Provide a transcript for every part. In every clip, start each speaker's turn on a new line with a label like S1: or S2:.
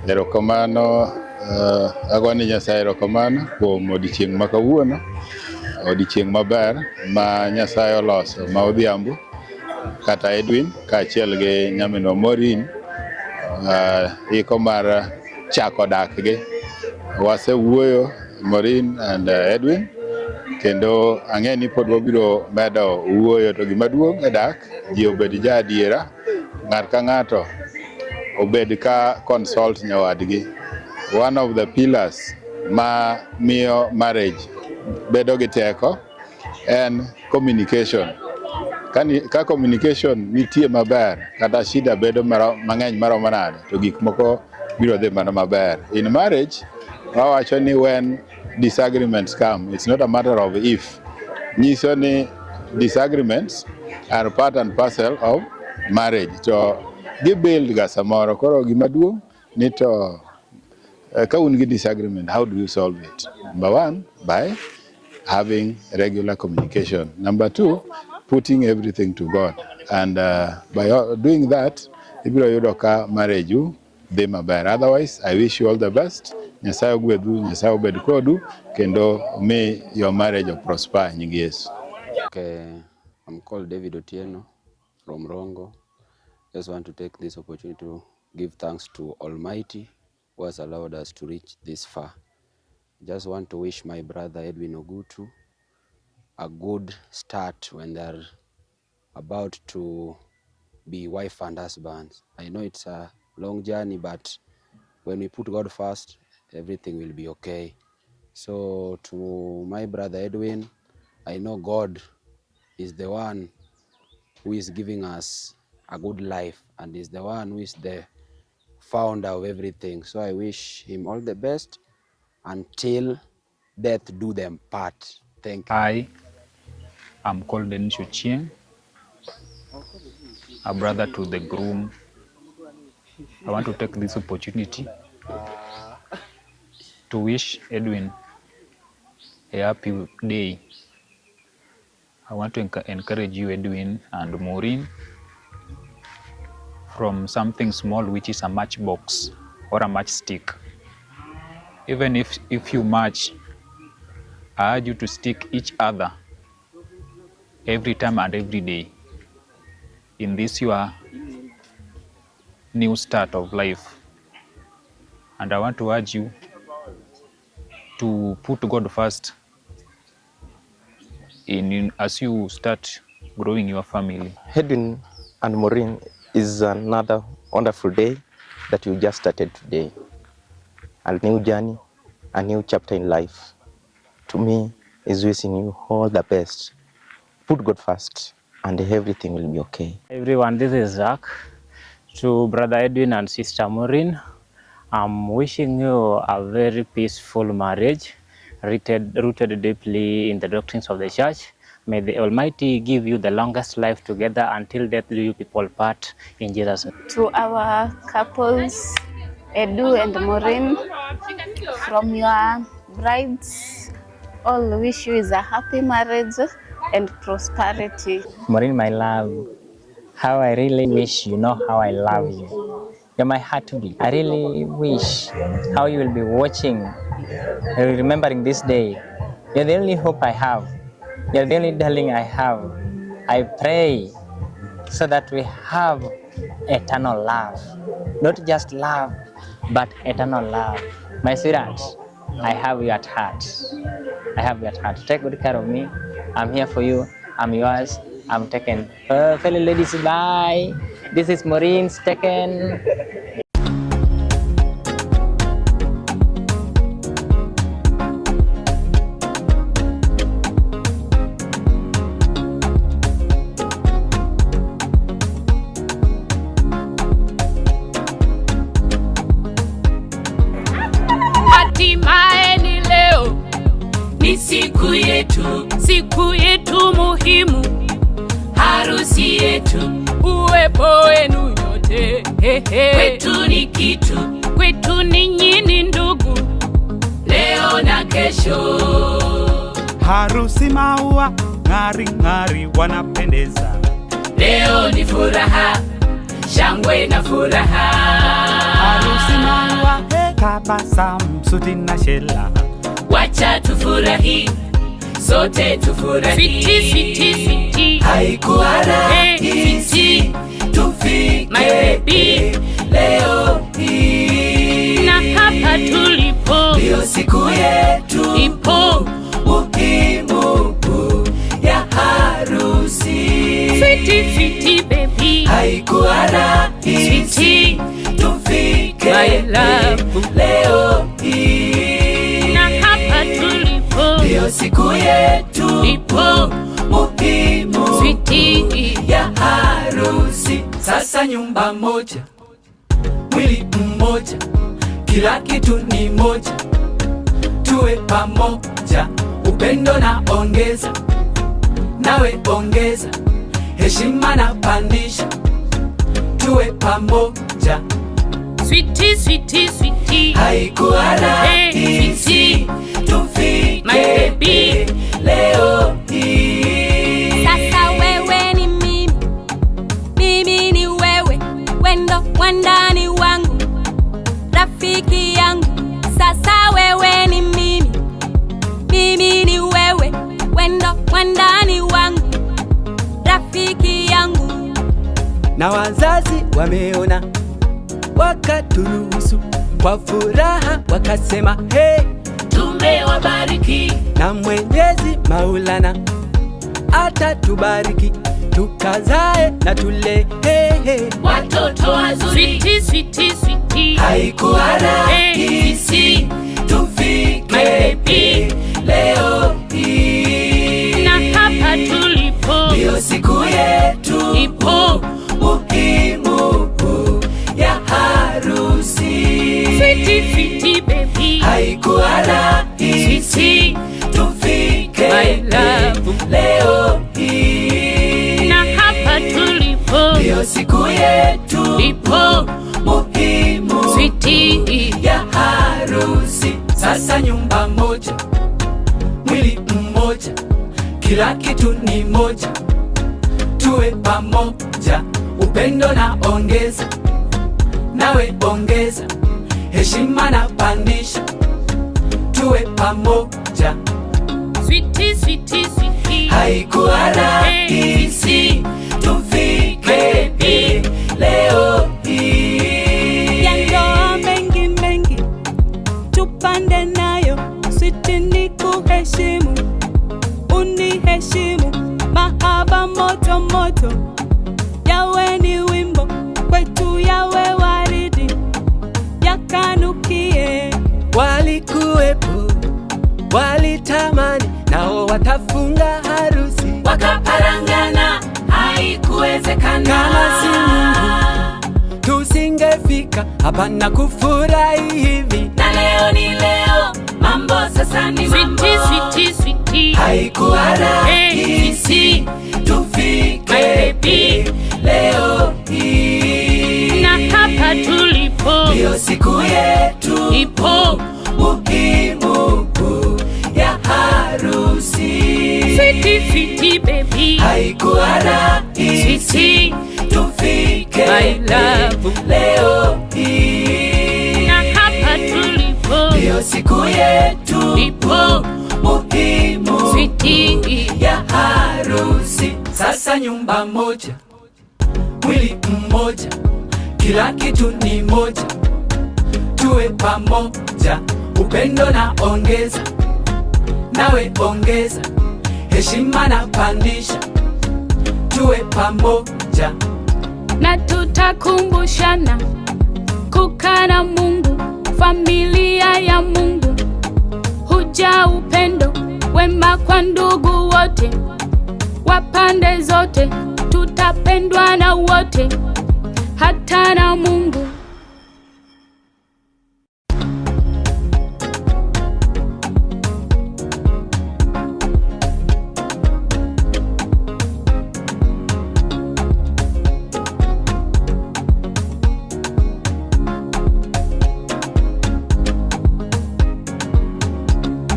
S1: Erokamano, agoni Nyasaye erokamano kuom odiochieng' ma kawuono, odiochieng' maber ma Nyasaye oloso ma odhiambo, kata Edwin kaachiel gi nyaminwa Maureen iko mar chako dakgi. Wasewuoyo Maureen and Edwin, kendo ang'e ni pod wabiro medo wuoyo, to gima duong' e dak ji obed ja adiera, ng'at ka ng'ato obed ka consult nyawadgi. One of the pillars ma miyo marriage bedo gi teko en communication. Ka communication nitie maber, kata shida bedo mang'eny maromo nade, to gik moko biro dhi mana maber. In marriage, wawacho ni when disagreements come, it's not a matter of if. Nyiso ni disagreements are part and parcel of marriage. To gibuild ga samoro, koro gima duong' ni to ka un gi disagreement, how do you solve it? Number one, by having regular communication. Number two, putting everything to God. And by doing that, ibiro yudo ka marriage you dhi maber. Otherwise, I wish you all the best. Nyasaye ogwedhu, Nyasaye obed kodu, kendo may your marriage prosper nying Yesu.
S2: Okay, I'm called David Otieno from Rongo. Just want to take this opportunity to give thanks to Almighty who has allowed us to reach this far. Just want to wish my brother Edwin Ogutu a good start when they're about to be wife and husbands. I know it's a long journey, but when we put God first, everything will be okay. So to my brother Edwin, I know God is the one who is giving us a good life and is the one who is the founder of everything. So I wish him all the best until death do them part. Thank you.
S3: I am called Denis Ochieng, a brother to the groom. I want to take this opportunity to wish Edwin a happy day. I want to encourage you, Edwin and Maureen, from something small, which is a matchbox or a matchstick. Even if you match, I urge you to stick each other every time and every day in this your new start of life. And I want to urge you to put God first as you start growing your family.
S4: Edwin and Maureen, is another wonderful day that you just started today. A new journey, a new chapter in life. To me, is wishing you all the best. Put God first and everything will be okay.
S5: Everyone, this is Zach. To Brother Edwin and Sister Maureen, I'm wishing you a very peaceful marriage, rooted deeply in the doctrines of the church. May the Almighty give you the longest life together until death do you people part, in Jesus' name.
S6: To our couples, Edu and Maureen, from your brides, all wish you is a happy marriage and prosperity.
S7: Maureen, my love, how I really wish you know how I love you. You're my heartbeat. I really wish how you will be watching, remembering this day. You're the only hope I have. You're the only darling I have. I pray so that we have eternal love. Not just love, but eternal love. My sweetheart, I have you at heart. I have you at heart. Take good care of me. I'm here for you. I'm yours. I'm taken. Fellow ladies, bye. This is Maureen's taken.
S8: Hatimaye ni leo, ni siku yetu muhimu, harusi yetu, uwepo wenu nyote, kwetu ni kitu, kwetu ni nyinyi ndugu, leo na kesho.
S9: Harusi maua, ng'ari ng'ari wanapendeza,
S8: leo ni furaha, shangwe na furaha.
S9: Harusi maua, tabasamu, suti na shela.
S8: Wacha tufurahi, sote tufurahi. Switi, switi, switi, haikuwa rahisi tufike my baby leo hii. Na hapa tulipo, ndio siku yetu ipo muhimu ya harusi. Switi, switi baby, haikuwa rahisi tufike my love leo hii. Na hapa tulipo, ndio siku yetu ipo muhimu switi ya harusi. Sasa nyumba moja, mwili mmoja, kila kitu ni moja. Tuwe pamoja, upendo na ongeza, nawe ongeza, heshima na pandisha. Tuwe pamoja, switi, switi, switi, haikuwa rahisi tufike my baby leo hii.
S10: Sasa wewe ni mimi, mimi ni wewe, wendo wandani wangu, rafiki yangu. Sasa wewe ni mimi, mimi ni wewe, wendo wandani wangu, rafiki yangu.
S11: Na wazazi wameona, wakaturuhusu kwa furaha, wakasema hey,
S8: tumewabariki.
S11: Na Mwenyezi Maulana atatubariki, tukazae na tule
S8: watoto wazuri. Switi, switi, switi, haikuwa rahisi tufike my baby leo hii. Na hapa tulipo, ndio siku yetu ipo muhimu ya harusi. Switi, switi baby, haikuwa rahisi tufike my love leo hii. Na hapa tulipo, ndio siku yetu ipo muhimu switi ya harusi. Sasa nyumba moja, mwili mmoja, kila kitu ni moja. Tuwe pamoja, upendo na ongeza, nawe ongeza, heshima na pandisha. Tuwe pamoja, switi, switi, switi, haikuwa rahisi tufike baby leo hii.
S10: Ya ndoa mengi mengi tupande nayo, switi ni kuheshimu, uniheshimu, mahaba moto moto, yawe ni wimbo kwetu, yawe waridi, yakanukie.
S11: walikuwepo, walitamani, nao watafunga harusi,
S8: wakaparangana, haikuwezekana.
S11: kama si Mungu tusingefika hapa na kufurahi hivi.
S8: Na leo ni leo, mambo sasa ni mambo. Switi, switi, switi, haikuwa rahisi tufike my baby leo hii. Na hapa tulipo, ndio siku yetu ipo muhimu ya harusi. Switi, switi baby, haikuwa rahisi tufike my love leo hii. Na hapa tulipo, ndio siku yetu ipo muhimu switi ya harusi. Sasa nyumba moja, mwili mmoja, kila kitu ni moja. Tuwe pamoja, upendo na ongeza, nawe ongeza, heshima na pandisha. Tuwe pamoja,
S10: na tutakumbushana kukaa na Mungu, familia ya Mungu, huja upendo wema kwa ndugu wote, wa pande zote, tutapendwa na wote, hata na Mungu.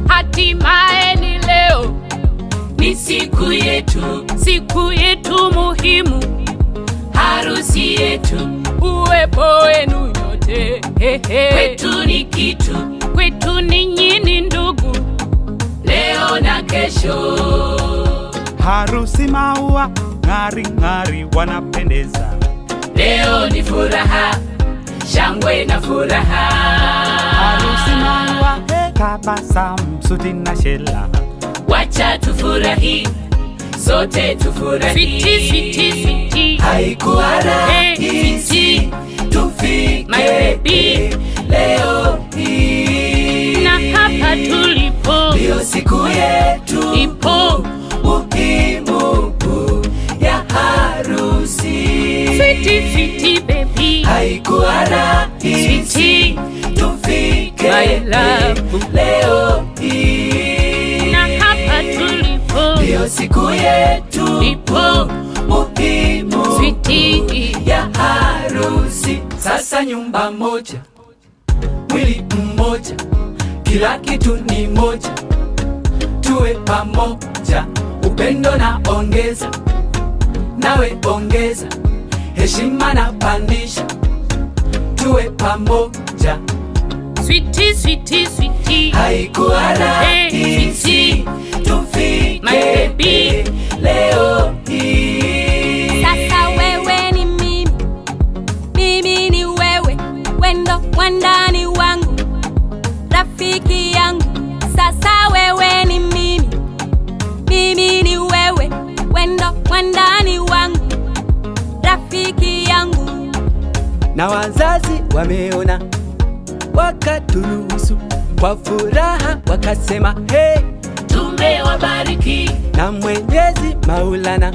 S8: hatimaye ni leo, ni siku yetu muhimu, harusi yetu, uwepo wenu nyote
S10: wote.
S8: Kwetu ni kitu,
S10: Kwetu ni nyinyi ndugu,
S8: leo na kesho.
S9: Harusi maua ng'ari ng'ari wanapendeza.
S8: Leo ni furaha, shangwe na furaha.
S9: Harusi maua tabasamu suti na shela.
S8: Wacha tufurahi, sote tufurahi.
S10: Switi, switi, switi.
S11: Haikuwa rahisi tufike
S10: My baby.
S11: leo hii,
S10: Na hapa tulipo
S11: ndio siku yetu
S10: ipo
S11: muhimu ya harusi.
S10: Switi, switi baby.
S11: Haikuwa rahisi
S10: Switi,
S11: tufike
S10: my love.
S11: leo hii,
S10: Na hapa tulipo
S11: ndio siku yetu
S10: ipo
S11: muhimu
S10: switi
S11: ya harusi. Sasa nyumba moja, mwili mmoja, kila kitu ni moja, tuwe pamoja, upendo na ongeza, nawe ongeza, heshima na pandisha, tuwe pamoja.
S10: Switi, switi, switi.
S11: Haikuwa rahisi
S10: switi.
S11: tufike
S10: My baby.
S11: leo hii.
S12: Sasa wewe ni mimi, mimi ni wewe, wendo wandani wangu, rafiki yangu. Sasa wewe ni mimi, mimi ni wewe, wendo wandani wangu, rafiki yangu.
S11: Na wazazi wameona, wakaturuhusu kwa furaha, wakasema hey,
S8: Tumewabariki,
S11: na Mwenyezi Maulana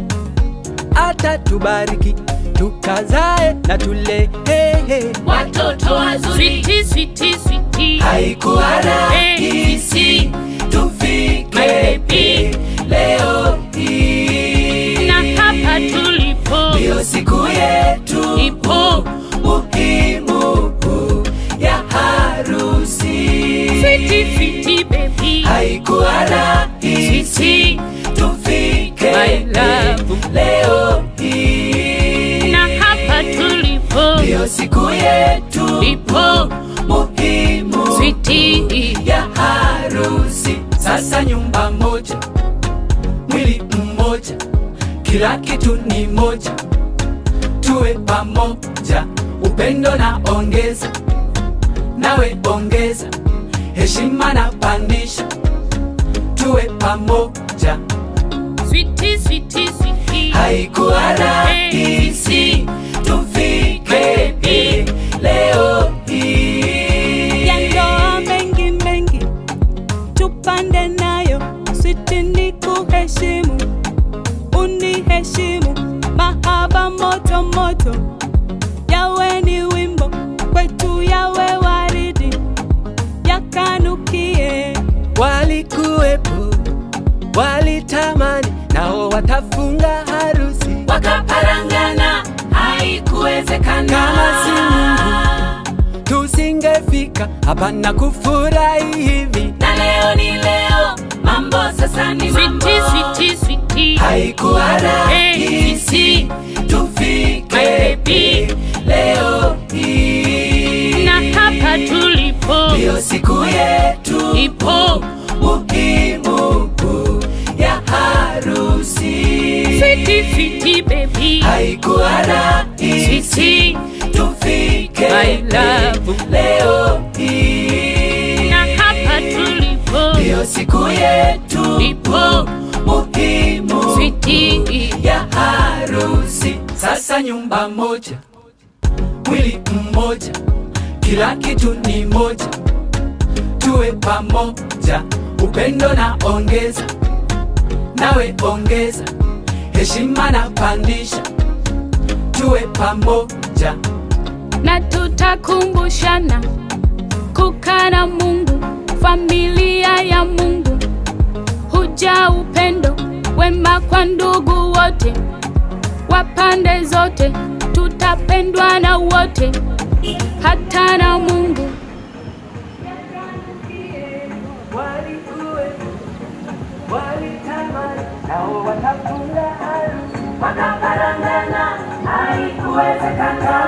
S11: atatubariki, tukazae na tule hey, hey.
S8: watoto wazuri.
S10: Switi, switi, switi.
S11: Haikuwa rahisi tufike
S10: My baby.
S11: leo hii,
S10: Na hapa tulipo
S11: ndio siku yetu
S10: ipo
S11: muhimu ya harusi.
S10: switi, switi baby.
S11: Haikuwa rahisi
S10: Switi,
S11: tufike
S10: my love.
S11: leo hii,
S10: Na hapa tulipo
S11: ndio siku yetu
S10: ipo
S11: muhimu
S10: switi
S11: ya harusi. Sasa nyumba moja, mwili mmoja, kila kitu ni moja, tuwe pamoja, upendo na ongeza, nawe ongeza, heshima na pandisha, tuwe pamoja.
S10: Switi, switi, switi.
S11: Haikuwa rahisi tufike leo hii.
S12: Ya ndoa mengi mengi tupande nayo, switi ni kuheshimu, uniheshimu, mahaba moto moto, yawe ni wimbo kwetu, yawe waridi, yakanukie.
S11: Walikuwepo, walitamani, nao watafunga harusi,
S8: Wakaparangana, haikuwezekana.
S11: kama si Mungu tusingefika hapa na kufurahi hivi.
S8: Na leo ni leo, mambo sasa ni mambo.
S10: Switi, switi, switi.
S11: Haikuwa rahisi
S10: My
S11: tufike
S10: baby.
S11: leo hii,
S10: Na hapa tulipo
S11: ndio siku yetu
S10: ipo
S11: muhimu ya harusi.
S10: switi, switi baby.
S11: Haikuwa rahisi
S10: Switi,
S11: tufike
S10: my love.
S11: leo hii,
S10: Na hapa tulipo
S11: ndio siku yetu
S10: ipo
S11: muhimu
S10: switi
S11: ya harusi. Sasa nyumba moja, mwili mmoja, kila kitu ni moja, tuwe pamoja, upendo na ongeza, nawe ongeza, heshima na pandisha, tuwe pamoja.
S10: na tutakumbushana kukaa na Mungu, familia ya Mungu, huja upendo wema kwa ndugu wote wa pande zote, tutapendwa na wote, hata na Mungu.
S11: Walitamani, nao watafunga harusi, wakaparangana, haikuwezekana.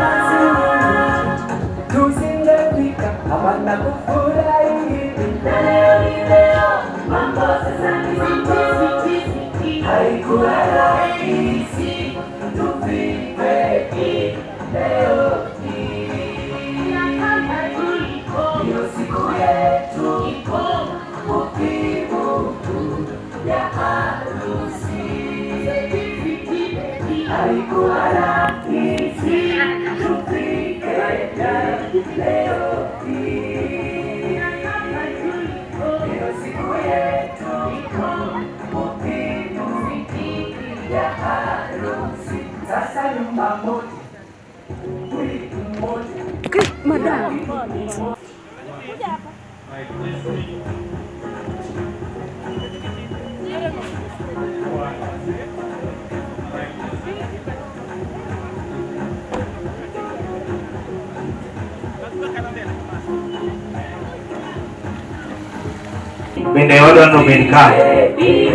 S13: Bende wadwano bed kae.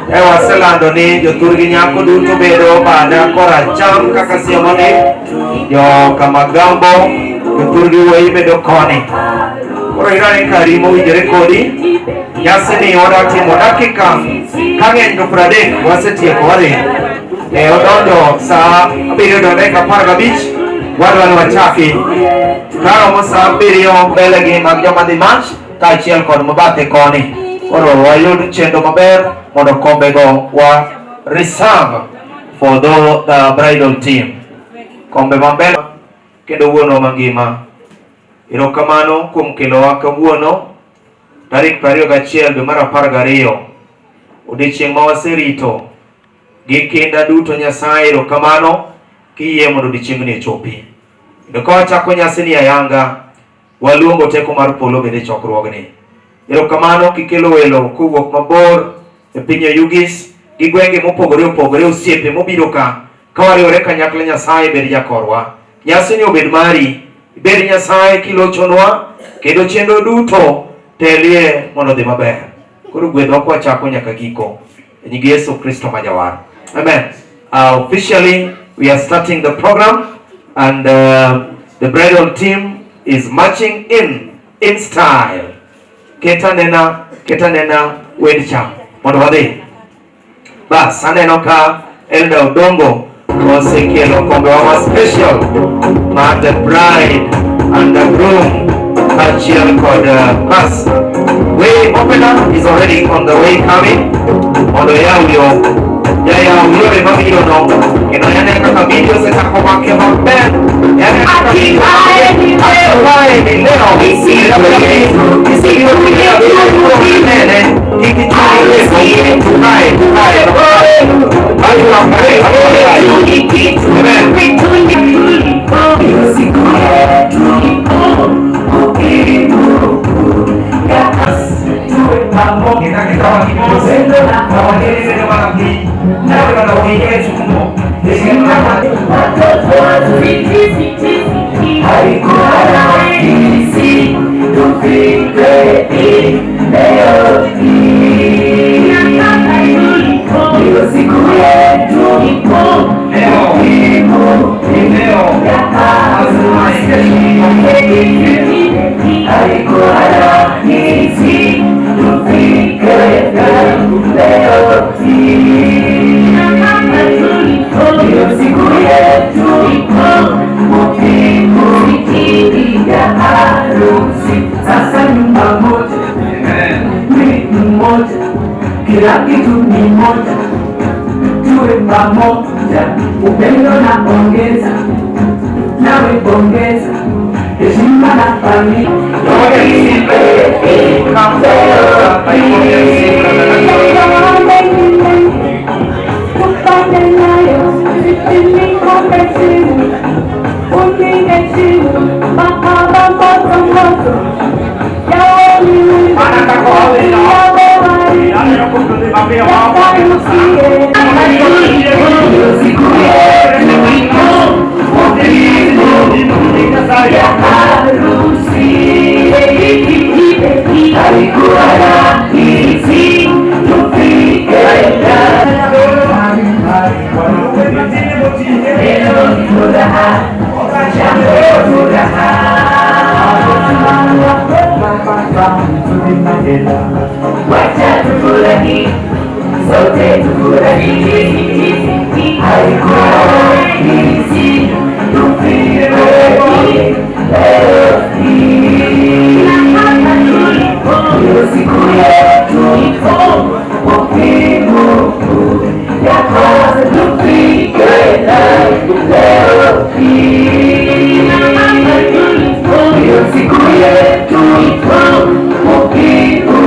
S13: Waselando ni jothur gi nyako duto bedo bada koracham kaka siemoni, jo Kamagambo jothur gi wuoyi bedo koni. Koro irani kari mowinjore kodi. Nyasi ni wadatimo dakika kang'eny to 30 wasetieko wadhi. Odonjo saa 7:15 wadwani wachaki. Karomo saa 7 mbele gi mag joma dhi mach kaachiel kod mabathe koni. Koro wayud chenro maber mondo kombe go wa reserve for the bridal team. Kombe maber kendo wuono mangima. Erokamano kuom kelowa kawuono tarik 21 dwe mar 12 odiechieng' ma waserito gi kinda duto. Nyasaye erokamano kiyie mondo odiechieng'ni ochopi. Kendo ka wachako nyasi ni ayanga, waluongo teko mar polo bende chokruogni. Erokamano kikelo welo kowuok mabor e piny Oyugis gi gwenge mopogore opogore, osiepe mobiro ka wariwore kanyakla. Nyasaye bed jakorwa. Nyasi ni obed mari, bed Nyasaye kilochonwa kendo chenro duto telie mondo dhi maber. Koro gwedhwa kwa chako nyaka giko. E nying Yesu Kristo ma jawar. Amen. Officially we are starting the program and the bridal team is marching in style. Ketanena wedcha mondo wadhi. Bas aneno ka Elder Odongo osekelo kombe wa special ma the bride and the groom kaachiel kod bas. Way opener is already on the way coming. Mondo yaw yore mabiro no. Kendo yane kaka video sechako make maber. Yane kaka video atiwae ni leo.
S14: Kila kitu ni moja, tuwe pamoja, upendo na ongeza, nawe pongeza, heshima na familia. Tupande nayo, sisi kombe simu, unine simu, mahaba moto moto, yawe ni wimbo, yawe wari, yaka yusie, siku yetu, ya harusi, haikuwa rahisi, tufike leo ni furaha, jambo furaha. Shela. Wacha tufurahi, sote tufurahi. Haikuwa rahisi tufike leo hii. Hiyo siku yetu muhimu ya kwanza tufike leo hii. Hiyo siku yetu muhimu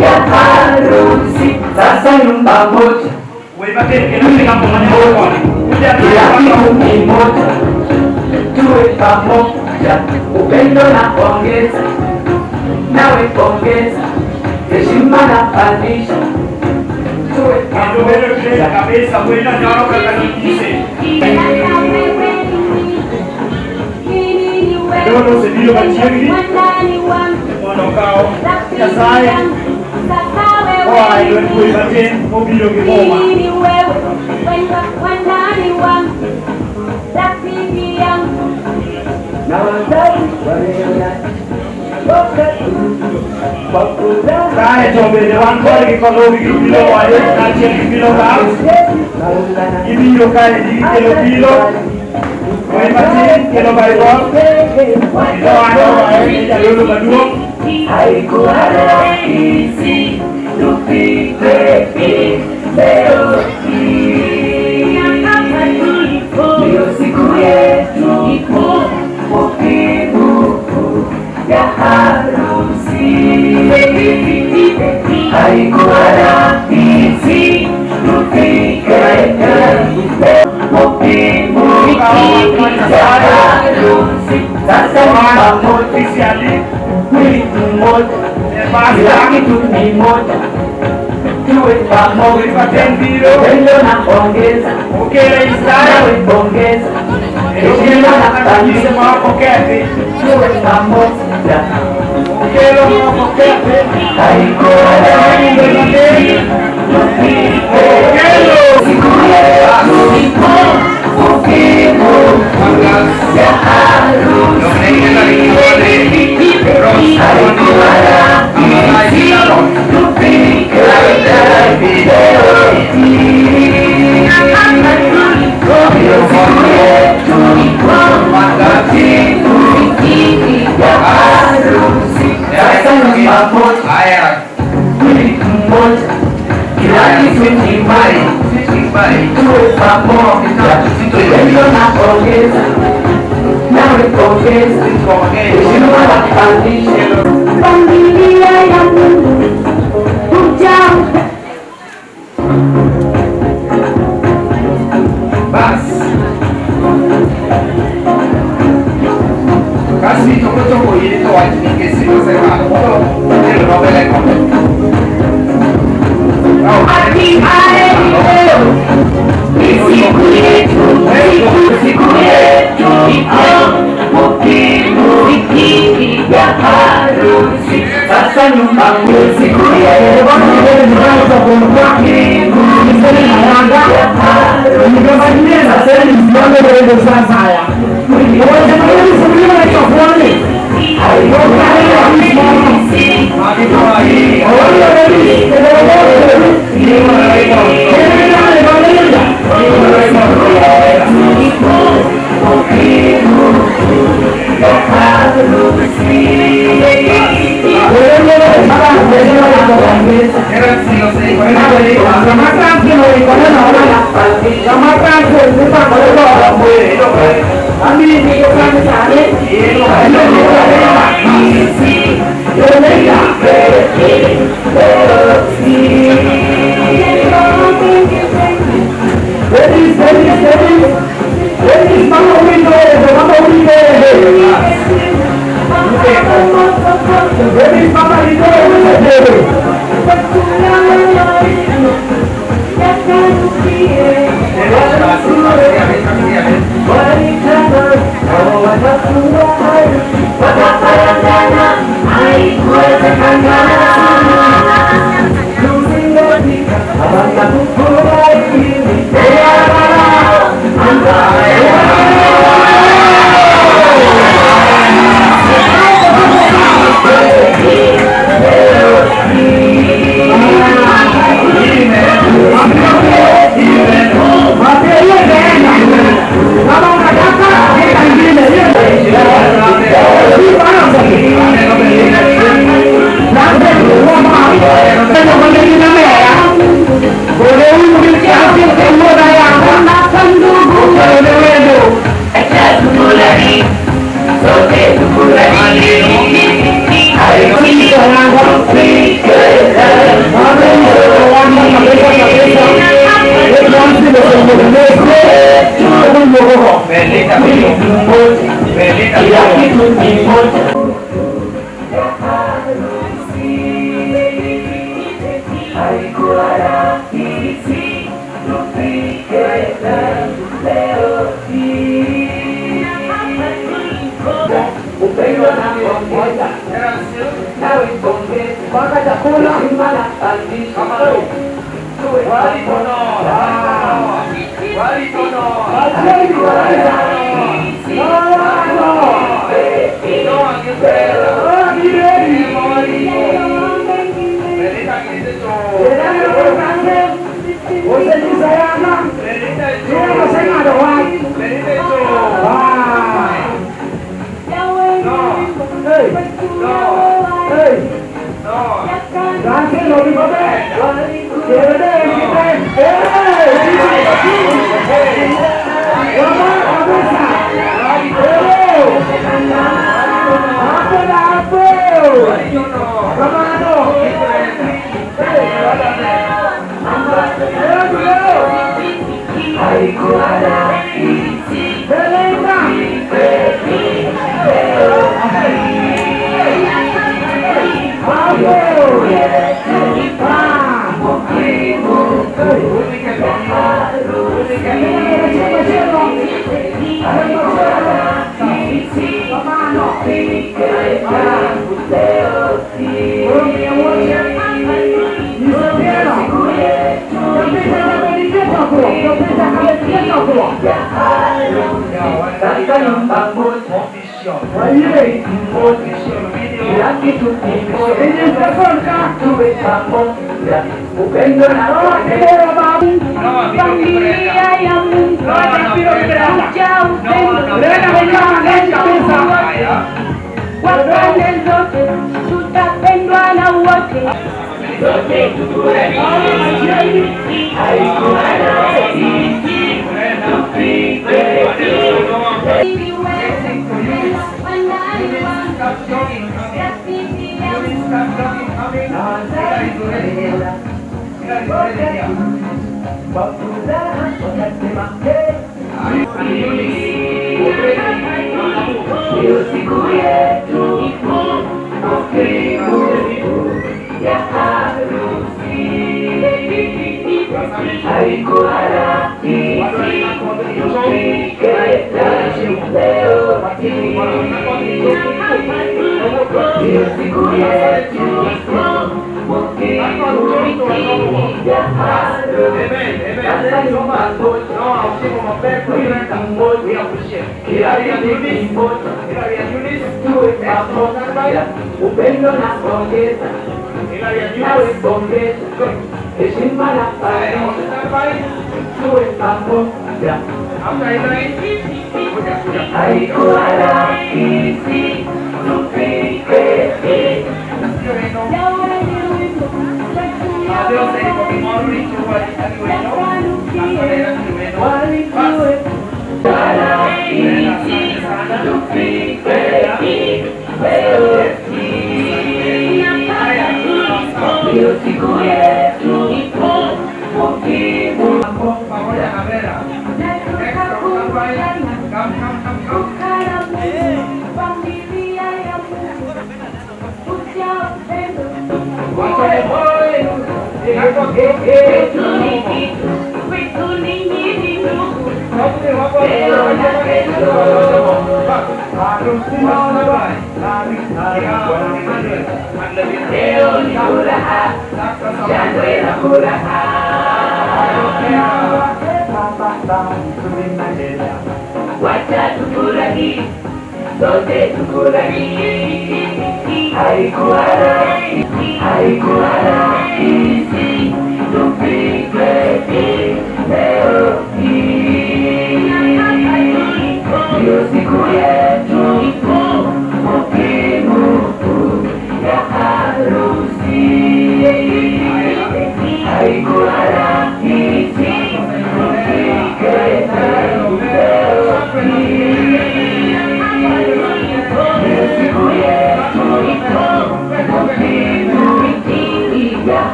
S14: ya harusi. Sasa nyumba moja, kila kitu ni moja, tuwe pamoja, upendo na pongeza, nawe pongeza, heshima na pandisha, tuwe pamoja kabisa. Mwenda nyoro kakanise dono sebilo machiegni mondo kao Nyasaye oa e dwe poi matin mobiro gi boma. Kae to bende wan kodgi kodgi gibiro wae kaachiel gi bilo kal gibiro kae gikelo bilo poi matin kelo baibol idoano wae jadolo maduong'. Haikuwa rahisi tufike leo hii. Ndiyo siku yetu muhimu ya harusi. Haikuwa rahisi tufike leo muhimu ya harusi. Sasa pamoja mwili mmoja, kila kitu ni moja, tuwe pamoja, upendo na pongeza, nawe pongeza, heshima na kanisa, tuwe pamoja. Haikuwa rahisi siku yetu muhimu ya harusi. Haikuwa rahisi tufike leo hii. Hiyo siku yetu muhimu ya harusi. Sasa ni pamoja, mwili mmoja, kila kitu ni moja, tuwe pamoja, upendo na pongeza, nawe pongeza, heshima na pandisha. Familia ya Mungu hujaa. Basi kasi toko ile to wajinike sio sema ndio ndio mbele kwa ati ae leo siku yetu muhimu ya harusi. Sasa nyumba siku yetu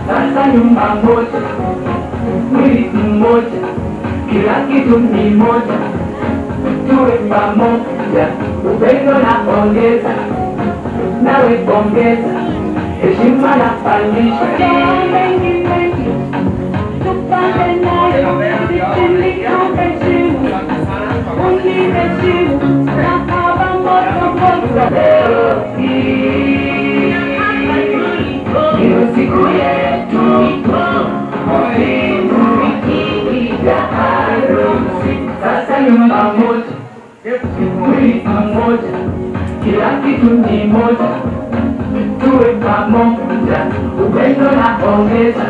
S13: Sasa nyumba moja, mwili mmoja, kila kitu
S15: kitu ni moja, tuwe pamoja, upendo na ongeza, nawe ongeza, heshima na pandisha. Mengi mengi tupande nayo, nikuheshimu, uniheshimu, na haba moto moto. Leo hii ndiyo siku yetu muhimu ya harusi. Sasa ni pamoja, mwili mmoja, kila kitu ni moja, tuwe pamoja, upendo na ongeza,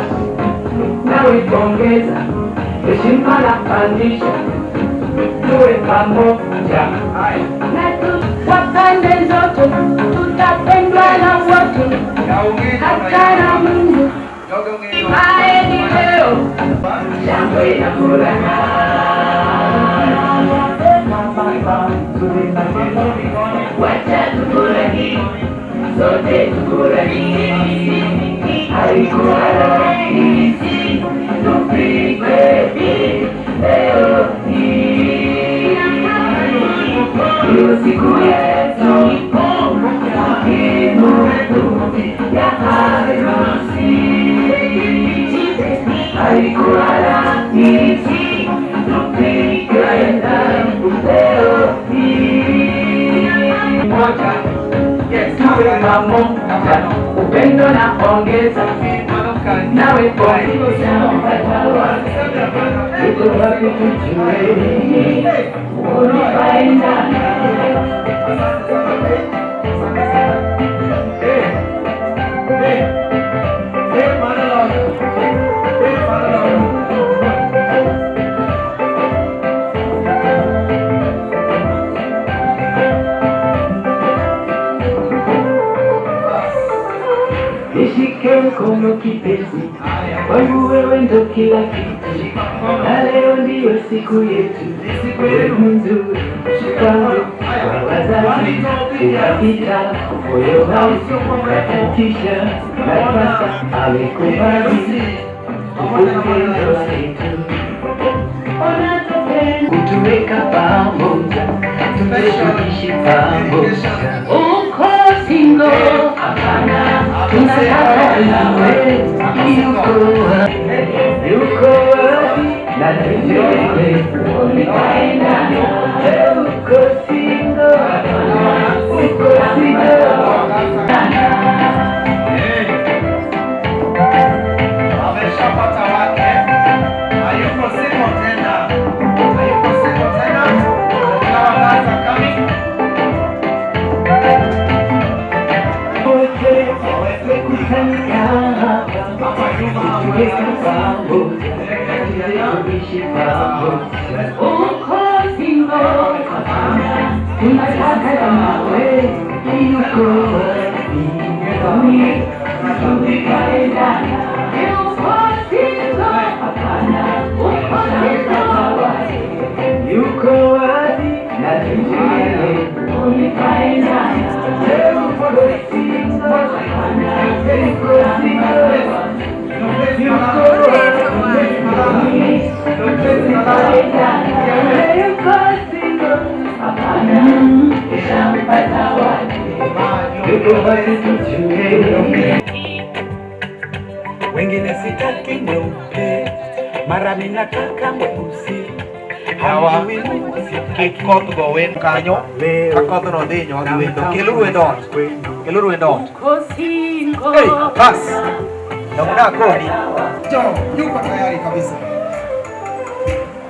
S15: nawe ongeza, heshima na pandisha, tuwe pamoja.
S12: Kwa pande zote tutapendwa na wote, hata na Mungu. Haya ni leo,
S15: shangwe na furaha. Wacha tufurahi, sote tufurahi. Haikuwa rahisi tupige leo hii, ndiyo siku yetu muhimu ya harusi. Haikuwa rahisi tupige leo hii. Moja, tuwe pamoja, upendo na ongeza, nawe ongeza, tuko wapi tujue, ulifaindana. Nishike mkono kipenzi, wangu wewe ndo kila kitu, na leo ndiyo siku yetu, siku nzuri. Shukrani kwa wazazi, ukapita moyo wangu ukatisha, na sasa amekubali upendo wetu, kutuweka pamoja, tumeishi pamoja. Uko single, hapana, tunataka nawe, yuko wapi na tujue, unaenda uko single, hapana, uko single. Ameshapata wake, hayuko single tena, hayuko single tena, now that's a coming.
S9: Wengine sitaki mweupe, mara mimi nataka mweusi.
S13: Hawa kikoth go wen kanyo, kakoth no dhi nyogi wendo. Keluru wendot, keluru wendot. Hey, pass. Namuna kodi. Jo, yuko tayari kabisa.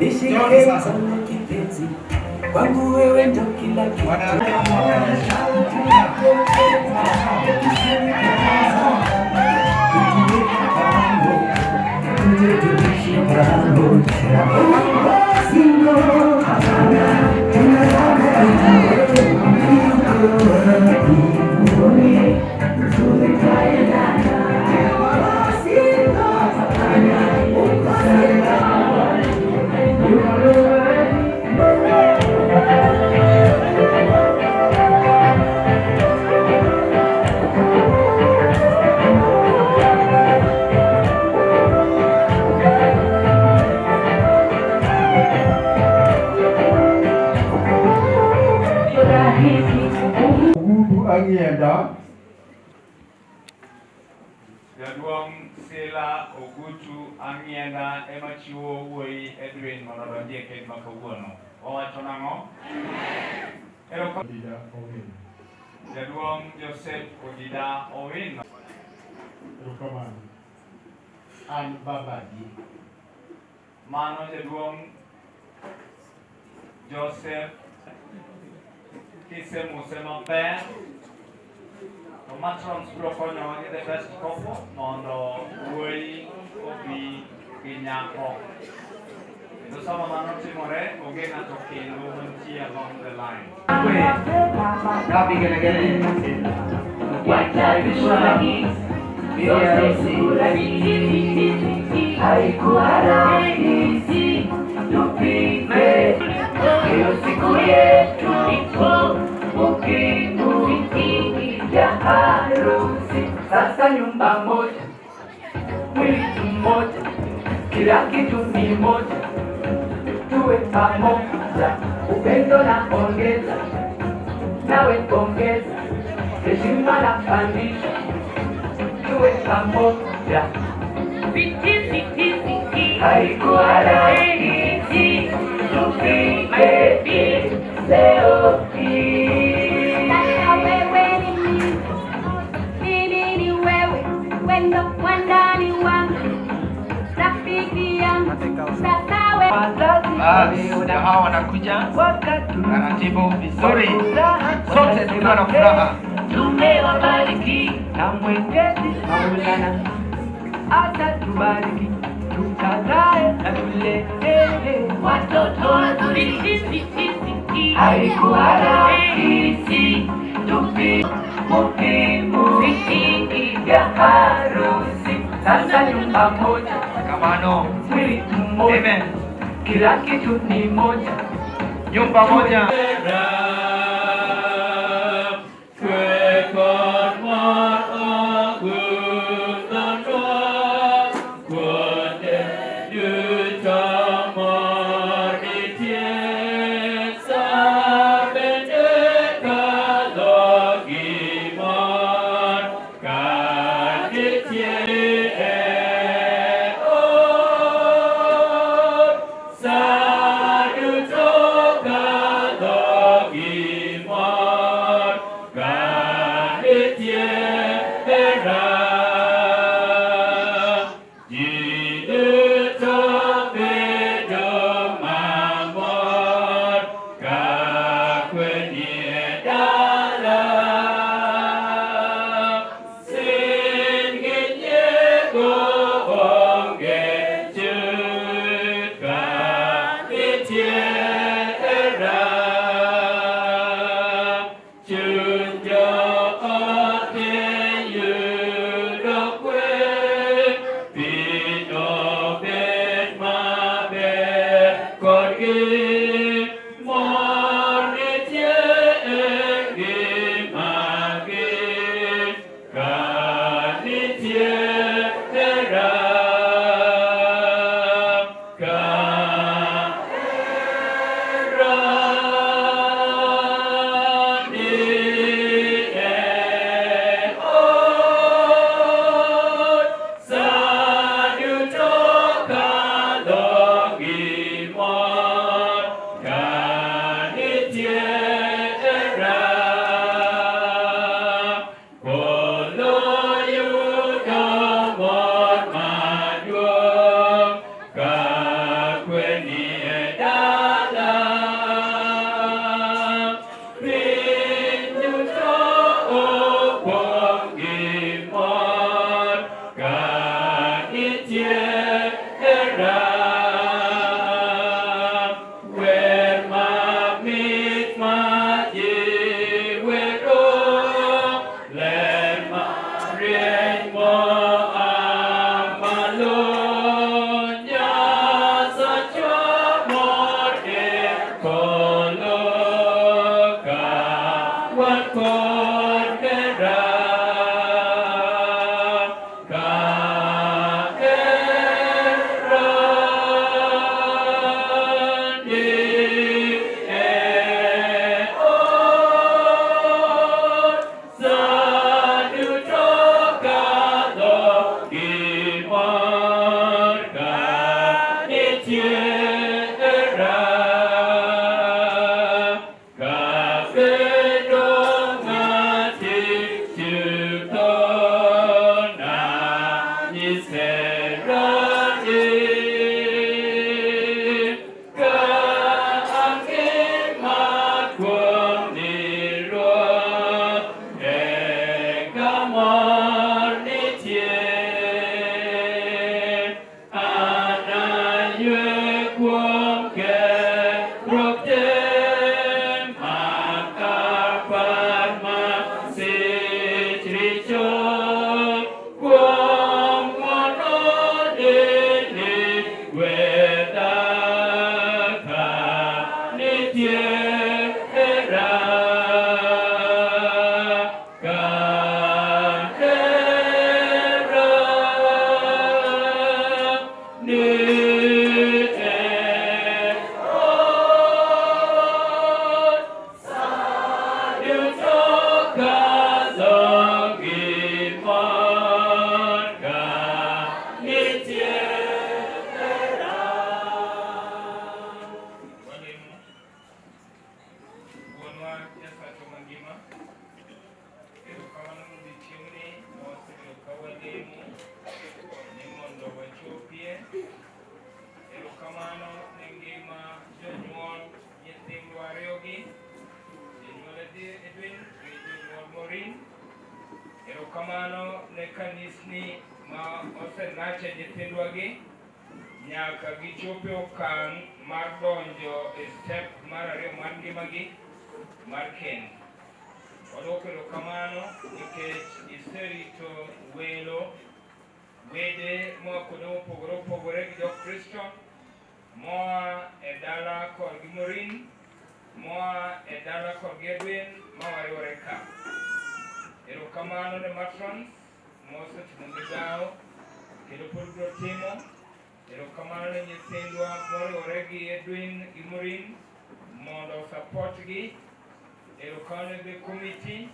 S13: Nishike sasa kipenzi, kwangu wewe ndo kila kitu.
S15: Mienda.
S16: Jaduong Sila Ogutu Amienda ema chiwo wuoyi Edwin mondo odonjie kend ma kawuono. Owacho nang'o? Jaduong Joseph Odida Owino.
S15: Erokamano. An babagi.
S16: Mano jaduong Joseph kisemuse maber. To matrons biro konyo gi the best couple mondo wuoyi obi gi nyako. Kendo sama mano timore, onge ng'ato kendo mantie along the line.
S15: Kapi gene. Haikuwa rahisi tupime hiyo siku yetu ukiingia harusi. Sasa nyumba moja, mwili mmoja, kila kitu ni moja, tuwe pamoja, upendo na ongeza, nawe ongeza, heshima na pandisha, tuwe pamoja. Haikuwa rahisi tupime leo hii.
S12: Sasa wewe ni mimi ni wewe, wendo wandani wangu, rafiki yangu. Sasa wewe
S15: na hawa wanakuja taratibu vizuri, sote tukiwa na furaha.
S12: tumewabariki
S15: Na Mwenyezi Maulana atatubariki, tukazae na tulee
S12: watoto wazuri.
S15: Haikuwa rahisi tukiingia harusi. Sasa nyumba moja, kamano, mwili mmoja, kila kitu ni moja, nyumba moja.
S16: Erokamano ne kanisni ma osenache nyithindwagi nyaka gichope okang' mar donjo e step mar ariyo mar ngimagi mar kend. Wadwoko erokamano nikech iserito welo wede moa kuonde mopogore opogore gi jokristo moa e dala korgi Morin, moa e dala korgi Edwin mawariwore ka. Erokamano ne matrons mosetimo migawo kendo pod biro timo. Erokamano ne nyithindwa moriwore gi Edwin gi Morin mondo supportgi. Erokamano ne committee,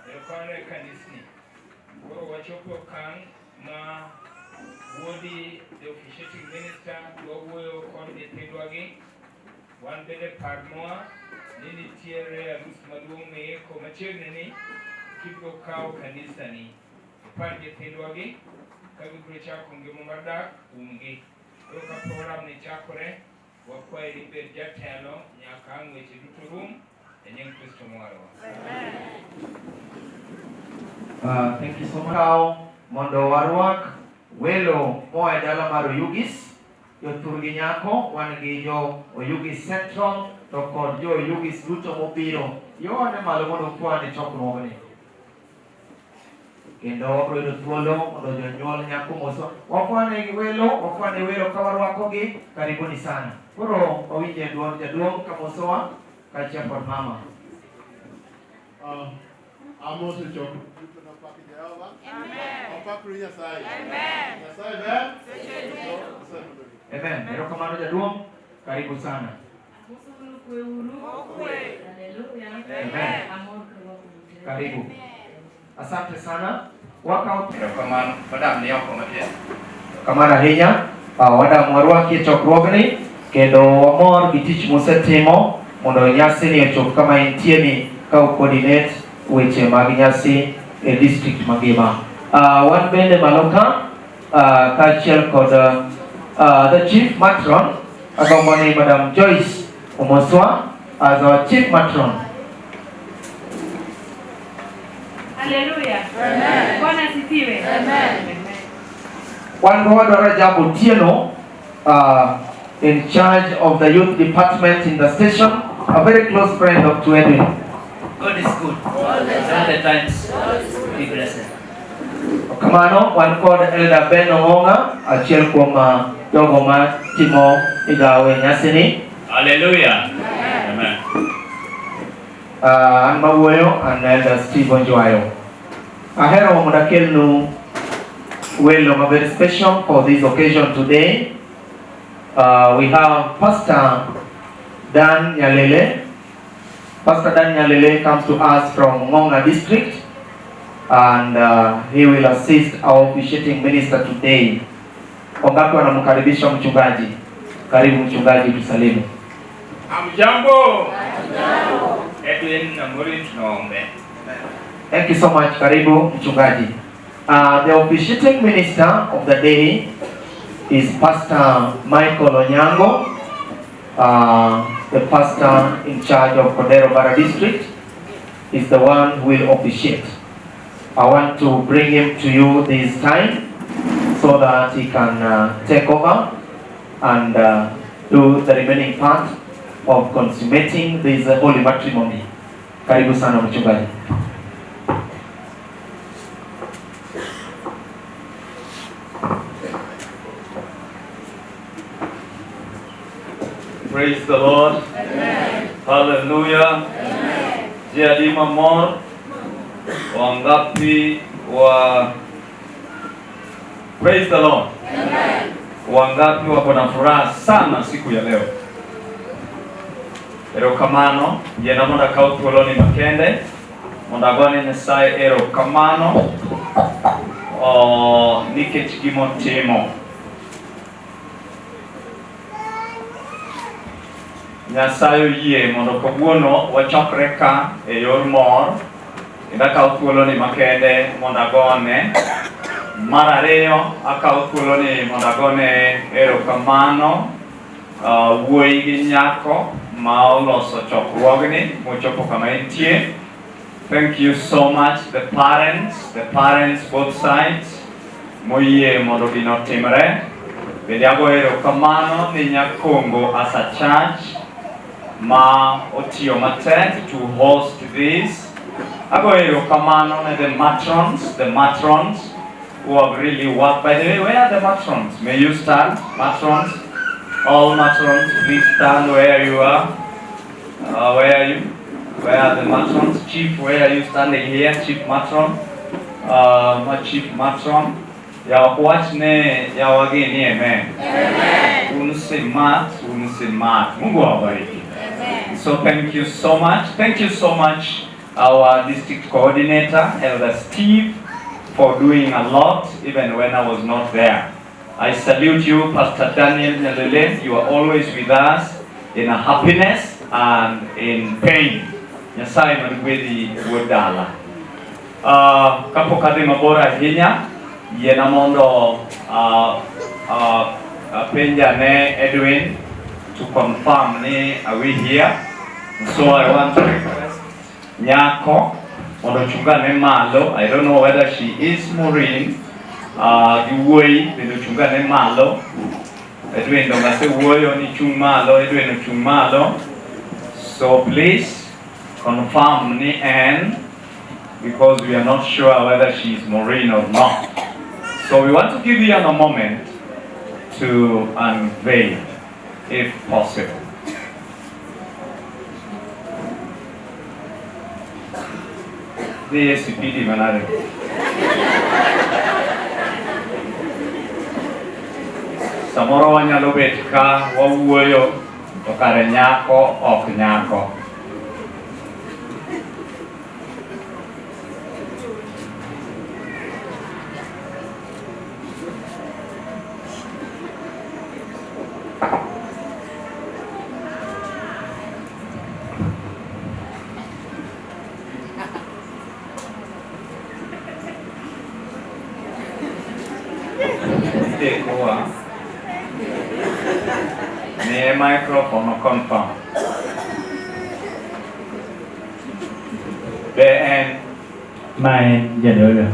S16: erokamano ne kanisni. Koro wachopo okang' ma wuodi the officiating minister wawuoyo kod nyithindwagi. Wan bende parnwa ni nitiere arus maduong' miiko machiegni ni kibiro kawo kanisani. Ipar nyithindwagi ka gibiro chako ngima mar dak umgi. Koro ka program ni chakore, wakwayi ni bed jatelo nyaka ang' weche duto rum e nying Kristo mwarwa.
S13: Thank you so much. Mondo warwak welo moa e dala mar Oyugis, jothurgi nyako, wan gi jo Oyugis Central to kod jo Oyugis duto mobiro. Yoane malo mondo kwane chokruogni. Kendo wabiro yudo thuolo mondo jonyuol nyako moso. Wakwane welo ka warwakogi, karibuni sana. Koro wawinje duol jaduong' ka mosowa kaachiel kod mama.
S1: Amos choko.
S13: Amen. Erokamano jaduong', karibu sana. Amen. Karibu. Asante sana.
S15: Erokamano, madam ni oko matin.
S13: Kamano ahinya, wadam warwaki e chokruogni kendo wamor gi tich mosetimo mondo nyasi ni ochop kama entie ni ka coordinate weche mag nyasi e district mangima. Wan bende malo ka kaachiel kod the chief matron, agombo ni Madam Joyce Omoswa as our chief matron.
S12: Hallelujah. Amen. Bwana asifiwe. Amen.
S13: Wan godo Rajab Otieno, in charge of the youth department in the station, a very close friend of Edwin.
S15: God is good. All the times. Be blessed.
S13: Kamano, wan kod Elder Ben Ongonga, achiel kuom jogo ma timo migawo nyasi ni.
S15: Hallelujah. Amen.
S13: An mawuoyo, an Elder Steve Onjwayo. Ahero mondo akelnu welo very special for this occasion today. We have Pastor Dan Nyalele. Pastor Dan Nyalele comes to us from Ngonga district, and he will assist our officiating minister today. Wangapi wanamkaribisha mchungaji? Karibu mchungaji, tusalimu.
S16: Amjambo. Edwin na Morin tunaombe.
S13: Thank you so much. Karibu mchungaji. The officiating minister of the day is Pastor Michael Onyango, the pastor in charge of Kodero Bara district, is the one who will officiate. I want to bring him to you this time so that he can take over and do the remaining part of consummating this holy matrimony. Karibu sana mchungaji.
S17: Praise the Lord. Amen. Hallelujah. Amen. Jadi mamor wangapi wa Praise the Lord. Amen. Wangapi wako na furaha sana siku ya leo. Erokamano yena monda kau thuoloni makende monda gone Nyasaye erokamano nikech gimotimo. Nyasaye yie mondo kawuono wachokre ka e yor mor kendo akawo thuoloni makende mondo agone. Mar ariyo akawo thuoloni mondo agone erokamano wuoyi gi nyako ma oloso chokruogni mochopo kama entie. Thank you so much, the parents both sides. Moye mondo ginotimre. Bediago erokamano ni Nyakongo as a church ma otiyo matek to host this. Ago erokamano ne the matrons who have really worked. By the way, where are the matrons? May you stand, matrons? All matrons, please stand where you are. Where are you? Where are the matrons? Chief, where are you standing here? Chief matron? Chief matron? Ya kuachne ya wageni, amen. Unsimat. Mungu awabariki. So thank you so much. Thank you so much, our district coordinator, Elder Steve, for doing a lot, even when I was not there. I salute you, Pastor Daniel Nyalele. You are always with us in a happiness and in pain. Nyasaye manugwedi wodala. Kapo kade mabora hinya, yena mondo penja ne Edwin to confirm ne are we here. So I want to request Nyako mondo chungane malo. I don't know whether she is Maureen. Iwoi bendo chungane malo. Edwin do ngase woyo ni chung malo. Edwin no chung malo. So please confirm ni Anne, because we are not sure whether she is Maureen or not. So we want to give you a moment to unveil, if possible. The SCPD manare. Samoro wanyalo bet ka wawuoyo to kare nyako ok nyako. The microphone confirm. And
S14: my general.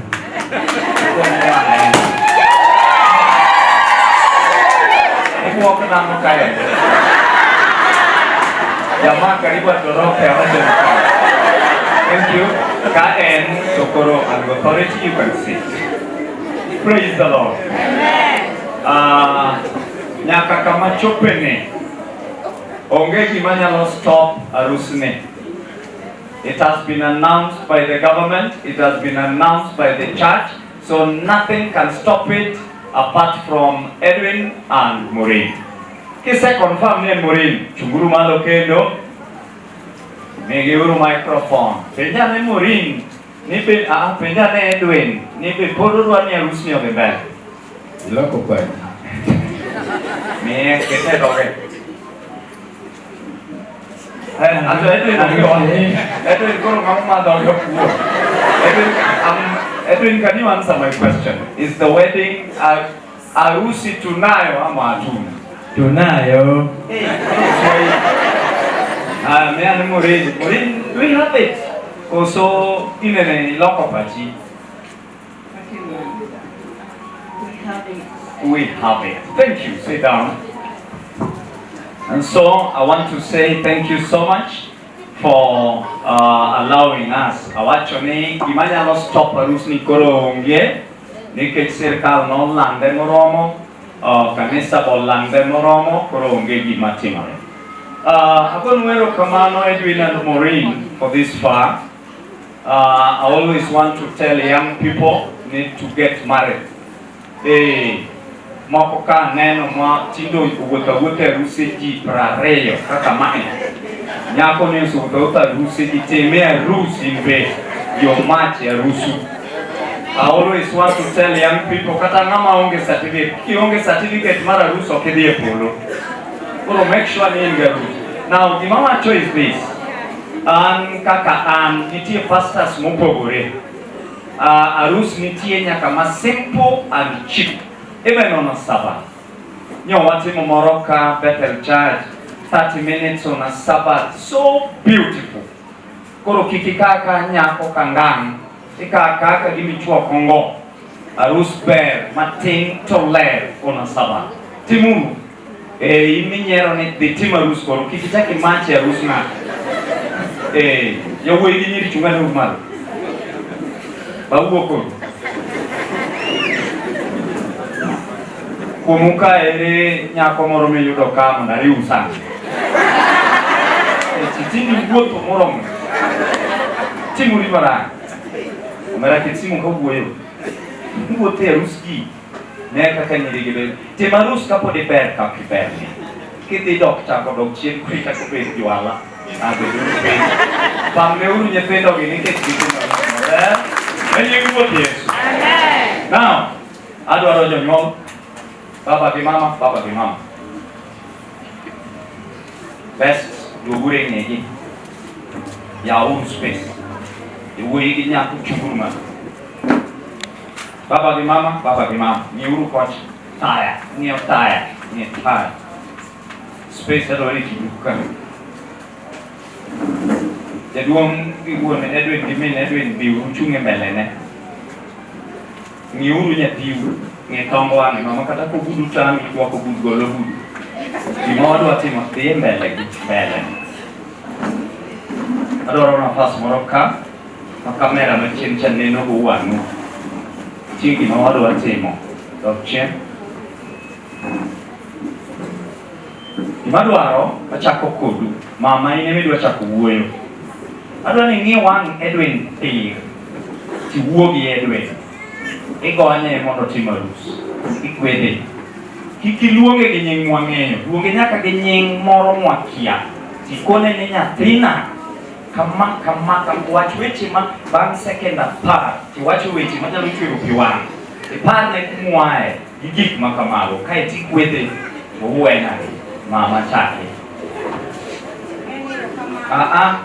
S17: Thank you. Kaen Sokoro and authority, you can sit. Praise the Lord. Nyaka kama chopene onge gimanyalo stop arusne. It has been announced by the government, it has been announced by the church, so nothing can stop it apart from Edwin and Maureen. Kise confirm ni Maureen, chunguru malo kendo, megeuru microphone. Penja ni Maureen, penja ni Edwin, nipe podurwa ni arusni obebel. Iloko kwa. Me kete doge. Edwin kono ngama doge puo. Edwin, can you answer my question? Is the wedding harusi tunayo ama hatuna?
S14: Tunayo.
S17: Me Maureen, do we have it? Also inene iloko pachi. We have it. Thank you. Sit down. And so I want to say thank you so much for allowing us. Awachoni imanya lo stop arusni koro onge nikech sirkal no lande moromo kanisa bo lande moromo koro onge gima timore. Abon wero kamano Edwin and Maureen for this far. I always want to tell young people need to get married. Moko ka neno ma tindo wuotha rusi ji prareyo kaka mae. Nyako ni wuotha rusi ji teme rusi inve yo machi rusu. I always want to tell young people kata ngama onge certificate, ki onge certificate mara rusu okidhi polo. So make sure ni inge rusu. Now the mama choice is this. Kaka nitie pastors mopogore. Arus nitie nyaka ma simple and cheap. Even on a Sabbath. You know what in Morocco, Bethel Church, 30 minutes on a Sabbath. So beautiful. koro kikikaka nyako kangang kikaka gimichwa kongo arus ber matin to ler ona saba timuru iminyero ne tim arus koro kikichaki machi arus na yawuoyi gi nyiri chunga normal bawuo koro kumuka ere nyako moro miyudo ka mondo ariw sana tini wuotho moromo timori marach omera kisimu kawuoyo wuotho e arus gi ne kaka nyiri gi bedo tim arus kapod iber kaka iber kidhi dok chako dok chien kuri kaka obed jwala pamneuru nyithindo gi nikech gitimo maber manying wuoth Yesu. Now adwaro jonyuol baba gi mama best dogure ngegi ya un space iwuoyi gi nyako chunguru ma baba gi mama ni uru koch taya ni space adwaro ikiduka jaduong gi wuon Edwin gi min Edwin biu chunge mbele ne ni uru nyathiu ngi tombo wang'e mama kata kobudu tami kwako budu golo budu gimoro atimo dhi mbele adwaro nafas moro ka ma kamera machien cha neno go wang'u chieng' gima wadwa timo dok chien gima dwaro achako kodu mama ine midwa chako wuoyo adwa ni ng'i wang' Edwin tir tiwuo gi Edwin igonye mondo tim arus ikwede kik iluonge gi nying mwang'eyo luonge nyaka gi nying moro mwakia tikone ni nyathina kama wach weche ma bang' second apar tiwacho weche manyalo chwero pi wang' iparne kumwae gi gik ma kamago kae tikwede owuena mama chake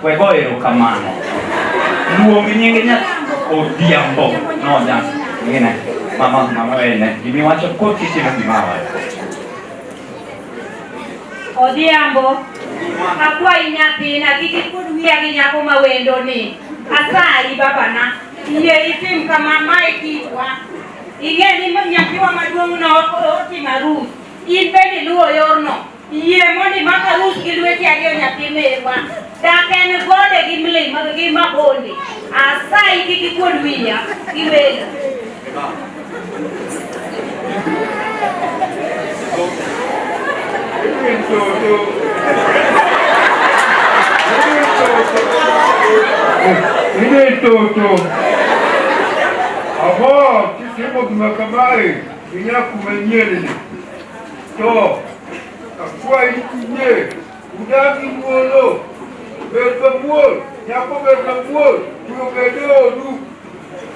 S17: wego erokamano luonge nyinge nyathi Odhiambo ngine mama wene gimiwacho kod kitimo gimawa
S12: Odhiambo akwayi nyathina kik ikud wiya gi nyako ma wendo ni asayi babana yie itim kama mae kitwa ing'e ni nyathiwa maduong' no otimo arus in bende luwo yorno yie mondo imak arus gi lweti ariyo nyathi merwa dak en gode gi mlima gi mabonde asayi kik ikud wiya gi wendo
S14: Ini toto. Abo, kisimo kimakamai, inyaku manyele. To, akwa ikunye, udaki mwolo, berta mwol, nyako berta mwol, tuyo bedo du.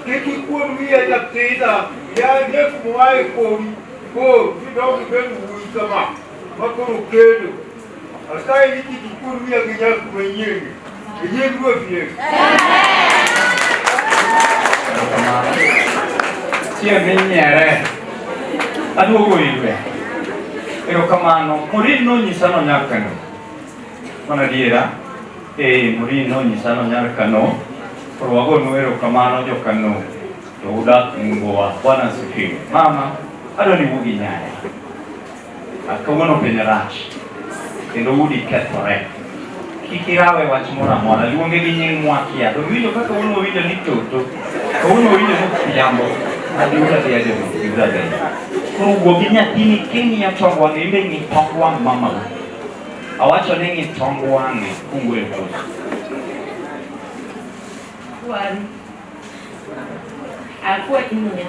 S14: Kiki kuwa ya tida, ya nyeku mwai kori, kidogo benu uikama, makoro kedo. Asai hiki kuwa kinyaku manyele. Ini dua dia.
S17: Sia menyere. Aduh gue ini. Erokamano. Murino nyisano nyakano. Mana dia? Murino nyisano nyakano. Perwago no erokamano jokano. Udah nggoa. Bwana sifiwe. Mama, aduh ni bugi nyare. Akawono penyerach. Kendo udi ketore. Kikirawe wach moro amora luonge gi nying mwakia to winjo kaka uno winjo ni toto to uno winjo ni jambo adiura dia de ibrada koro wuo gi nyathini king'iyo tong wang'e imbe ng'i tong wang' mama awacho ni ng'i tong wang'e kung'we kos
S12: Wari akwati niya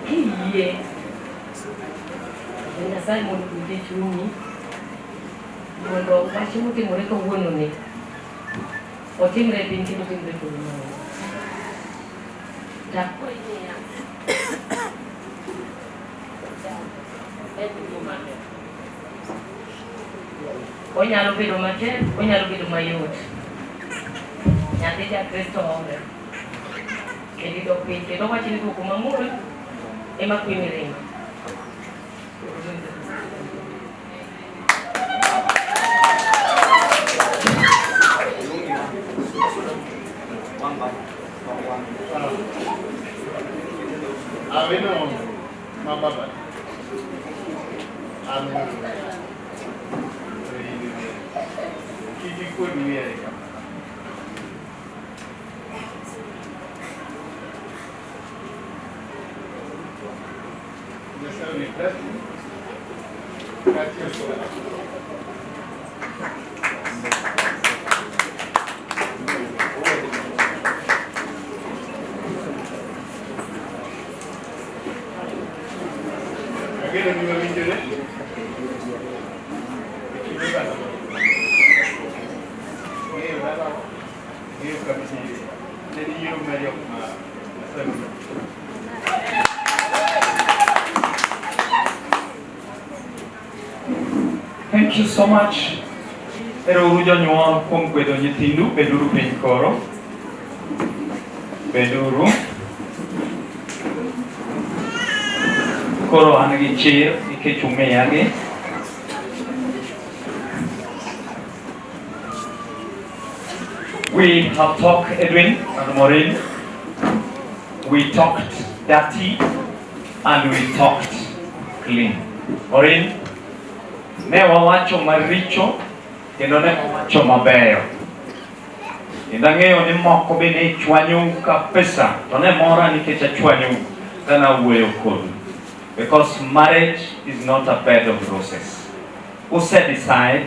S12: kiyie Nyasaye mondo kute chunyi mondo wach motimore kawuono ni otimre piny kendo otimre kuno takwayi niya onyalo bedo matek onyalo bedo mayot nyathi ja Kristo ore kendo idok piny kendo wach ni duoko mamuol ema kwe miringo
S17: Thank you so much. Ero uru jonyuol kuom kwedo nyithindu, beduru piny koro. Beduru. Koro an gi chir nikech umeyagi. We have talked, Edwin and Maureen. We talked dirty and we talked clean. Maureen, ne wawacho maricho kendo ne wawacho mabeyo. Kendo ang'eyo ni moko bende chwanyu kabisa, to ne mora nikech achwanyu kana wuoyo kodu. Because marriage is not a bed of roses. Who set aside?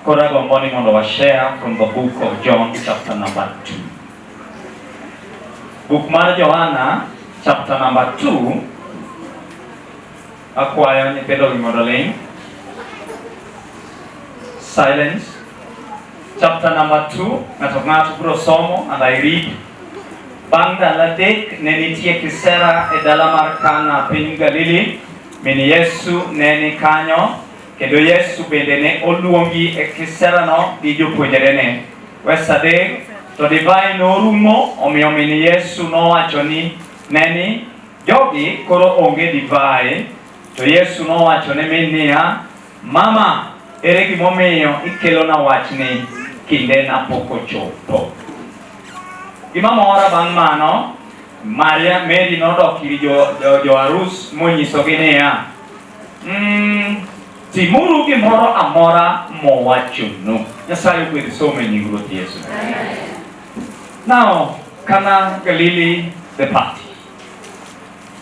S17: Korago morning on our share from the book of John, chapter number 2. Book Mar Johanna, chapter number 2. Akwayo ni pedo modeling. Silence. Chapter number 2. Natoknatu pro somo, and I read. Bangda ladek nenitie kisera e dala mar Kana piny Galili, min Yesu neni kanyo, kendo Yesu bende ne oluongi e kisera no gi jopuonjre ne. Wes adek, to divai norumo, omiyo min Yesu nowacho ni neni, jogi koro onge divai, to Yesu nowacho ne min niya, mama, ere gimomiyo ikelona wachni kinde na pok ochopo. Gima mora bang' mano, Mary nodok ir jo arus monyisogi niya, timuru gimoro amora mowachonu. Nyasaye ogwedh somo e nying Ruoth Yesu. Now, Kana Galili the party.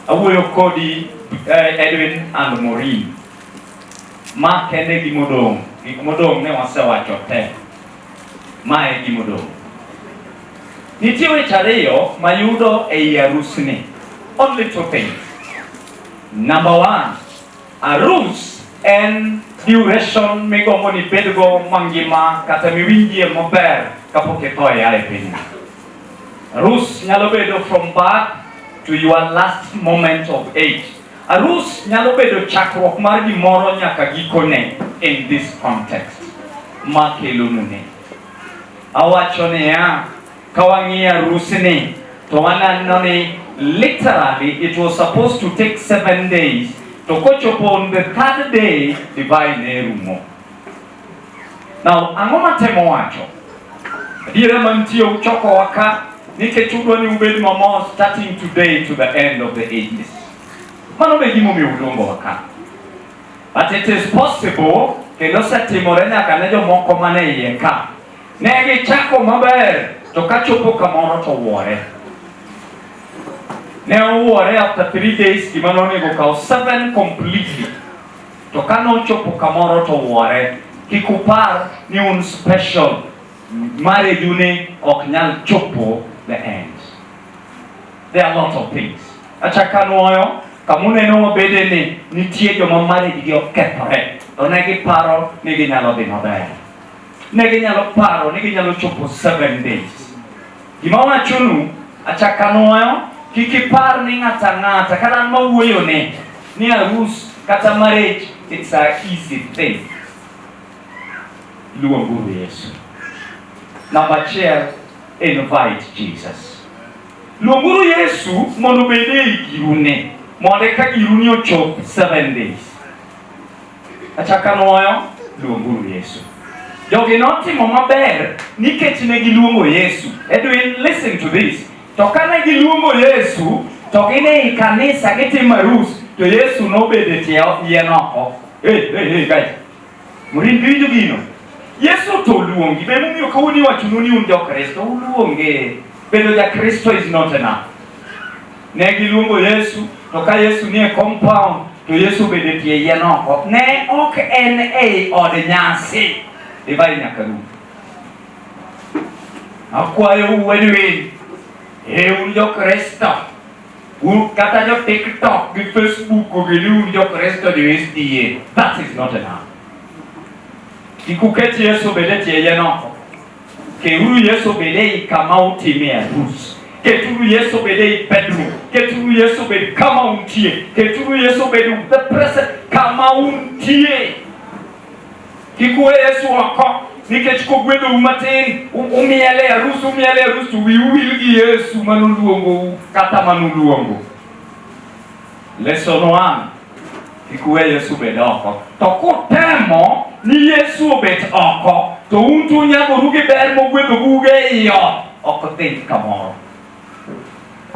S17: Awuoyo kodi Edwin and Maureen. Ma kende gimodong. Gik modong ne wasewacho te. Ma e gimodong. Nitie weche ariyo mayudo ei arusni. Only two things. Number one, arus en duration migombo ni bedgo mangima kata miwinjie maber kapok itho e piny. Arus nyalo bedo from birth to your last moment of age. Arus nyalo bedo chakruok mar gimoro nyaka gikone in this context. Ma kelonune. Awacho niya, kawang'i arusni, to waneno ni literally it was supposed to take 7 days. To kochopo on the 3rd day, divai ne rumo. Now, ang'o matemo wacho? Adiera mantie uchoko waka, nikech udwa ni ubed mamor starting today to the end of the ages. Mano be gimomiyo uluongo waka. But it is possible, kendo setimore nyaka ne jomoko mane iye ka. Ne gichako maber, to kachopo kamoro to wuore. Ne owuore after 3 days, gima nonego kaw 7 completely. To kanochopo kamoro to wuore, kik upar ni un special. Marriage une ok nyal chopo the end. There are a lot of things. Achaka nuoyo, kamuneno mabede ni nitie joma marriage gi okethore. To ne giparo ni ginyalo dhi maber. Ne ginyalo paro ni ginyalo chopo 7 days. Gima wachonu, achaka nuoyo, kikipar ni ng'ata kata mawuoyo ni arus kata marriage, it's a easy thing. Luongo Yesu. Number 12, invite Jesus. Luongo Yesu mondo bede girune, mondo ka giruni ochop 7 days. Achaka nuoyo, luongo Yesu. Jogi notimo maber nikech ne giluongo Yesu. Edwin, listen to this. To kane giluongo Yesu, to gine I kanisa gitimo arus, to Yesu nobede tie yien oko. Hey guys. Morin winjo gino. Yesu to luongi. Be momiyo kawuono iwachonu ni un jokristo, uluonge. Bedo ja Kristo is not enough. Ne giluongo Yesu, to ka Yesu nie compound, to Yesu bede tie yien oko. Ne ok en ei od nyasi. Divai nyaka rum. Akwayo Edwin. Un jokristo. Un kata jo TikTok gi Facebook gi un jokristo di SDA. That is not enough. Ikuketi Yesu bede tie yien oko. Keuru Yesu bede kama utime arus. Keturu Yesu bede bedroom. Keturu Yesu bede kama untie. Keturu Yesu bede the present kama untie. Kikuwe Yesu wako. Nikech kogwedo umatin. Umiele arus tu wiwil gi Yesu manuluongo kata manuluongo. Lesson 1. Kikuwe Yesu bede oko. To kutemo ni Yesu obet oko. To untu nyagoru gi ber mogwedo buge iyo. Oko think kamoro.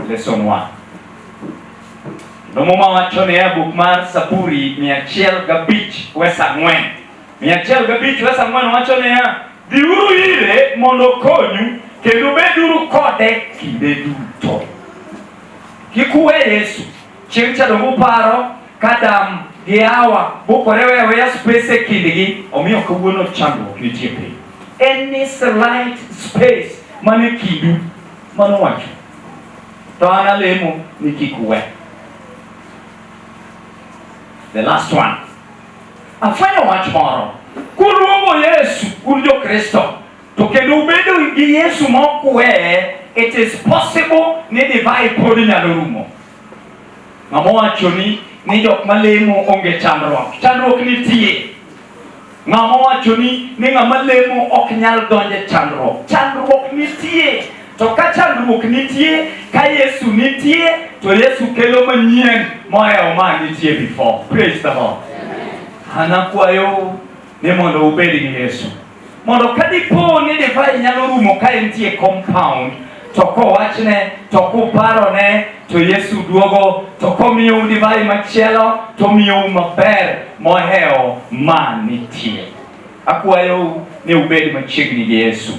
S17: Lesson 1. Nomo mawachone ya buk mar Saburi 105 wesa 4. 105 wesa 4 wachone ya dhiuru ire mondo konyu kendo beduru kode kinde duto. Kikuwe Yesu chieng' chadongo paro kadam gi Hawa bukorewe ya space kindgi omiyo kawuono chandruok nitie piny. Any slight space mane kindu mano wacho to ana lemo ni kikuwe. The last one. Afanya wach moro. Kuluongo Yesu un jo Kristo. To kendo ubedo gi Yesu mokwe, it is possible ni divai pod nyalo rumo. Ng'ama wacho ni jok malemo onge chandruok. Chandruok nitie. Ng'ama wacho ni ng'ama lemo ok nyal donje chandruok. Chandruok nitie. To ka chandruok nitie, ka Yesu nitie, to Yesu kelo manyien mohewo ma nitie before. Praise the Lord. Anakwayo ni mondo ubed gi Yesu. Mondo kadipo ni divai nyalo rumo ka entie compound, to kowachne, to kuparone, to Yesu duogo, to komiyo divai machielo, to miyo maber mohewo ma nitie. Akwayo ni ubed machiegni gi Yesu.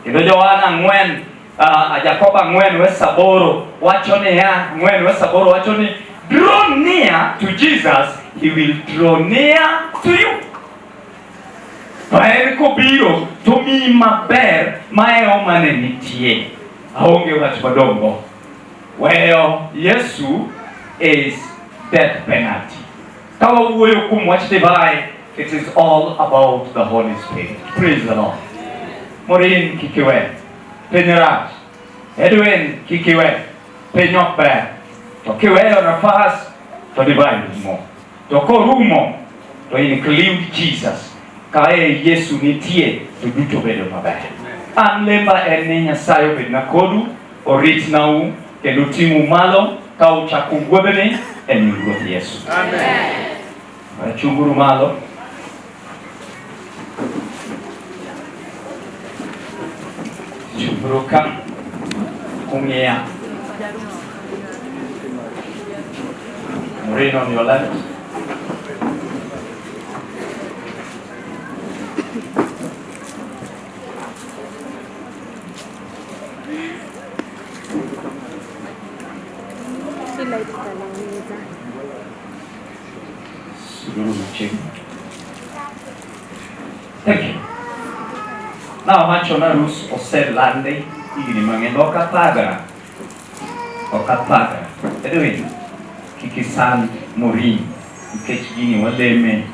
S17: Kendo Johana 4 Jacob 4 wesa 8 wachone ya 4 wesa 8 wachone, draw near to Jesus, he will draw near to you. Paer kobiro to mi maber maeo mane nitie. Aonge wach madongo. Weyo Yesu is death penalty. Kawa wuoyo kuom wach divai, it is all about the Holy Spirit. Praise the Lord. Morin kikiwe. Penyaraj. Edwin kikiwe. Penyok ber. To kiweyo nafas to divai rumo. To korumo to include Jesus. Kae Yesu nitie to duto bedo maber. An lemba en ni Nyasaye obed na kodu, orit nau kendo timu malo ka uchako gwebene en Ruoth Yesu. Amen. Chunguru malo. Chunguru ka kumia. Rain on your left. Thank you. Now, machona rus osed lande igni mang'eny okapaga. Edwin, kikisan Morin, nikech gini waleme,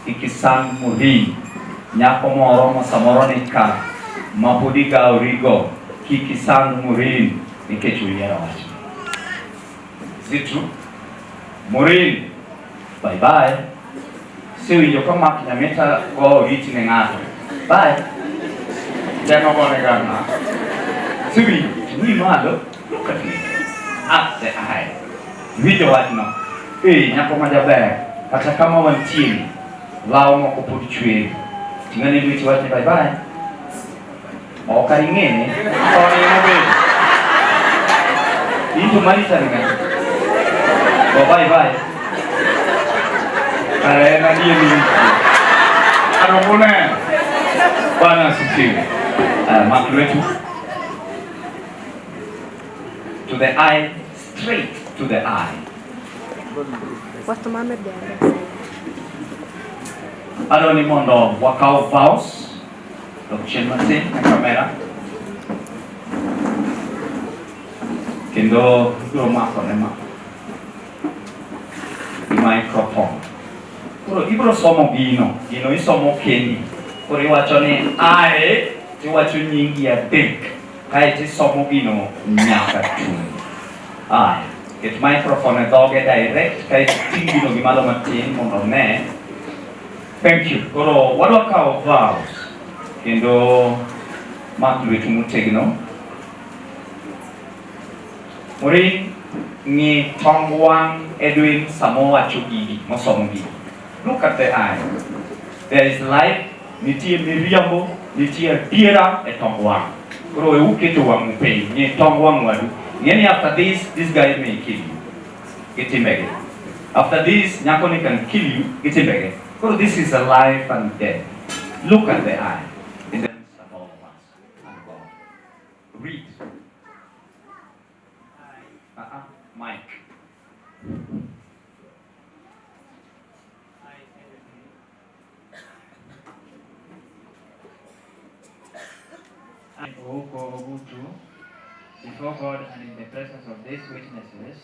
S17: kikisan Morin, nyako moro ma samoro ni ka, mapodi gaurigo, kikisan Morin, nikech uyiero wach. Is it true? Morin, bye bye. Siwinjo ka mak nyamita go oriti ne ng'ato. Bye. Jano gone gana. Siwinjo, ni malo, look at me. Up the eye. Winjo wachno. Nyako majaber, kata kama wantie, law moko pod chwer. Tingane dwi chwat ni bye bye. Okari ngene, ori mobe. Itu mali tanga. Bye bye. Karena dia ni. Ano muna. Bana sisi. Makletu. To the eye, straight to the eye.
S18: Watu mame biara.
S17: Ano ni mondo wakau vows. Lokchen masin na kamera. Kendo rumah konema. Microphone. Kuro ibro somo gino isomo kendi. Kuro iwacho ni ae, iwacho nyingi adek. Kae ti somo gino nyaka chung. Ae, ket microphone e dhoge direct, kae ti ting gino gimalo matin mondo ne. Thank you. Kuro wadwa kao vows. Kendo mak lwetu motegno. Morin ni tong wang Edwin Samoa Chugigi Mosomongi. Look at the eye. There is life, nitie miriambo, nitie diera e tong wang. Kuro e uketo wang upei, ni tong wang wadu. Ngeni after this guy may kill you. Get him again. After this, nyakoni can kill you, get him again. Kuro this is a life and death. Look at the eye. In the midst of all of us and God. Read. Mike.
S19: Before God and in the presence of these witnesses,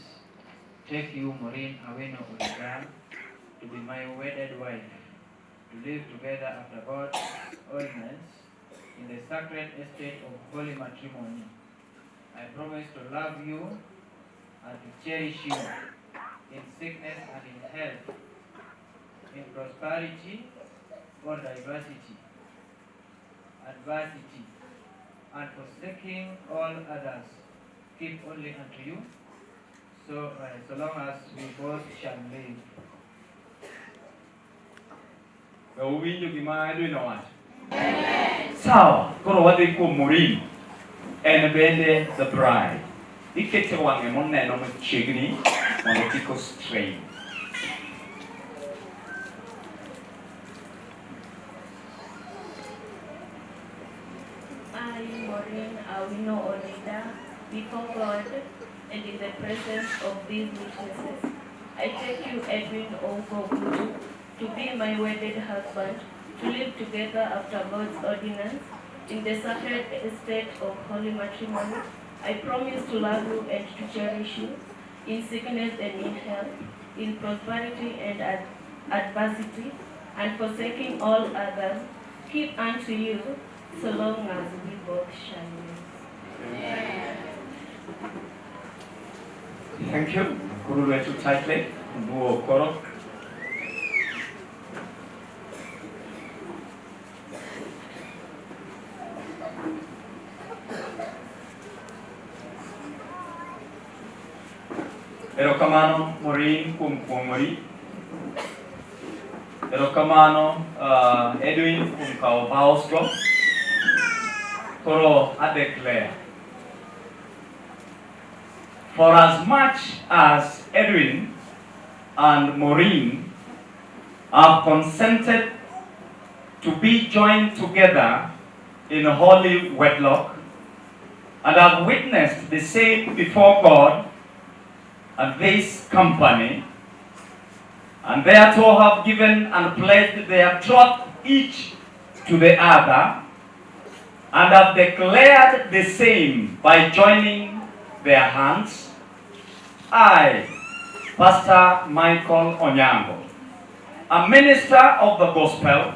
S19: take you, Maureen Awino Urigan, to be my wedded wife, to live together after God's ordinance in the sacred estate of holy matrimony. I promise to love you and to cherish you in sickness and in health, in prosperity or diversity, adversity, and forsaking all others, keep only unto you, so long as we both shall live.
S17: Sawa, koro wadhi kuom Maureen, en bende the bride. Ikete wang'e moneno machiegni mondo kik strain.
S20: I, Maureen Awino Onida, before God and in the presence of these witnesses, I take you, Edwin Ongobudu, to be my wedded husband, to live together after God's ordinance in the sacred estate of holy matrimony. I promise to love you and to cherish you in sickness and in health, in prosperity and adversity, and forsaking all others, keep unto you so long as we both shall live.
S17: Thank you. Kuru letu tightly. Buo koro. Erokamano Maureen kuom Maureen. Erokamano Edwin kuom kao vows go. Koro I declare, for as much as Edwin and Maureen have consented to be joined together in holy wedlock and have witnessed the same before God and this company, and therefore have given and pledged their troth each to the other, and have declared the same by joining their hands, I, Pastor Michael Onyango, a minister of the gospel,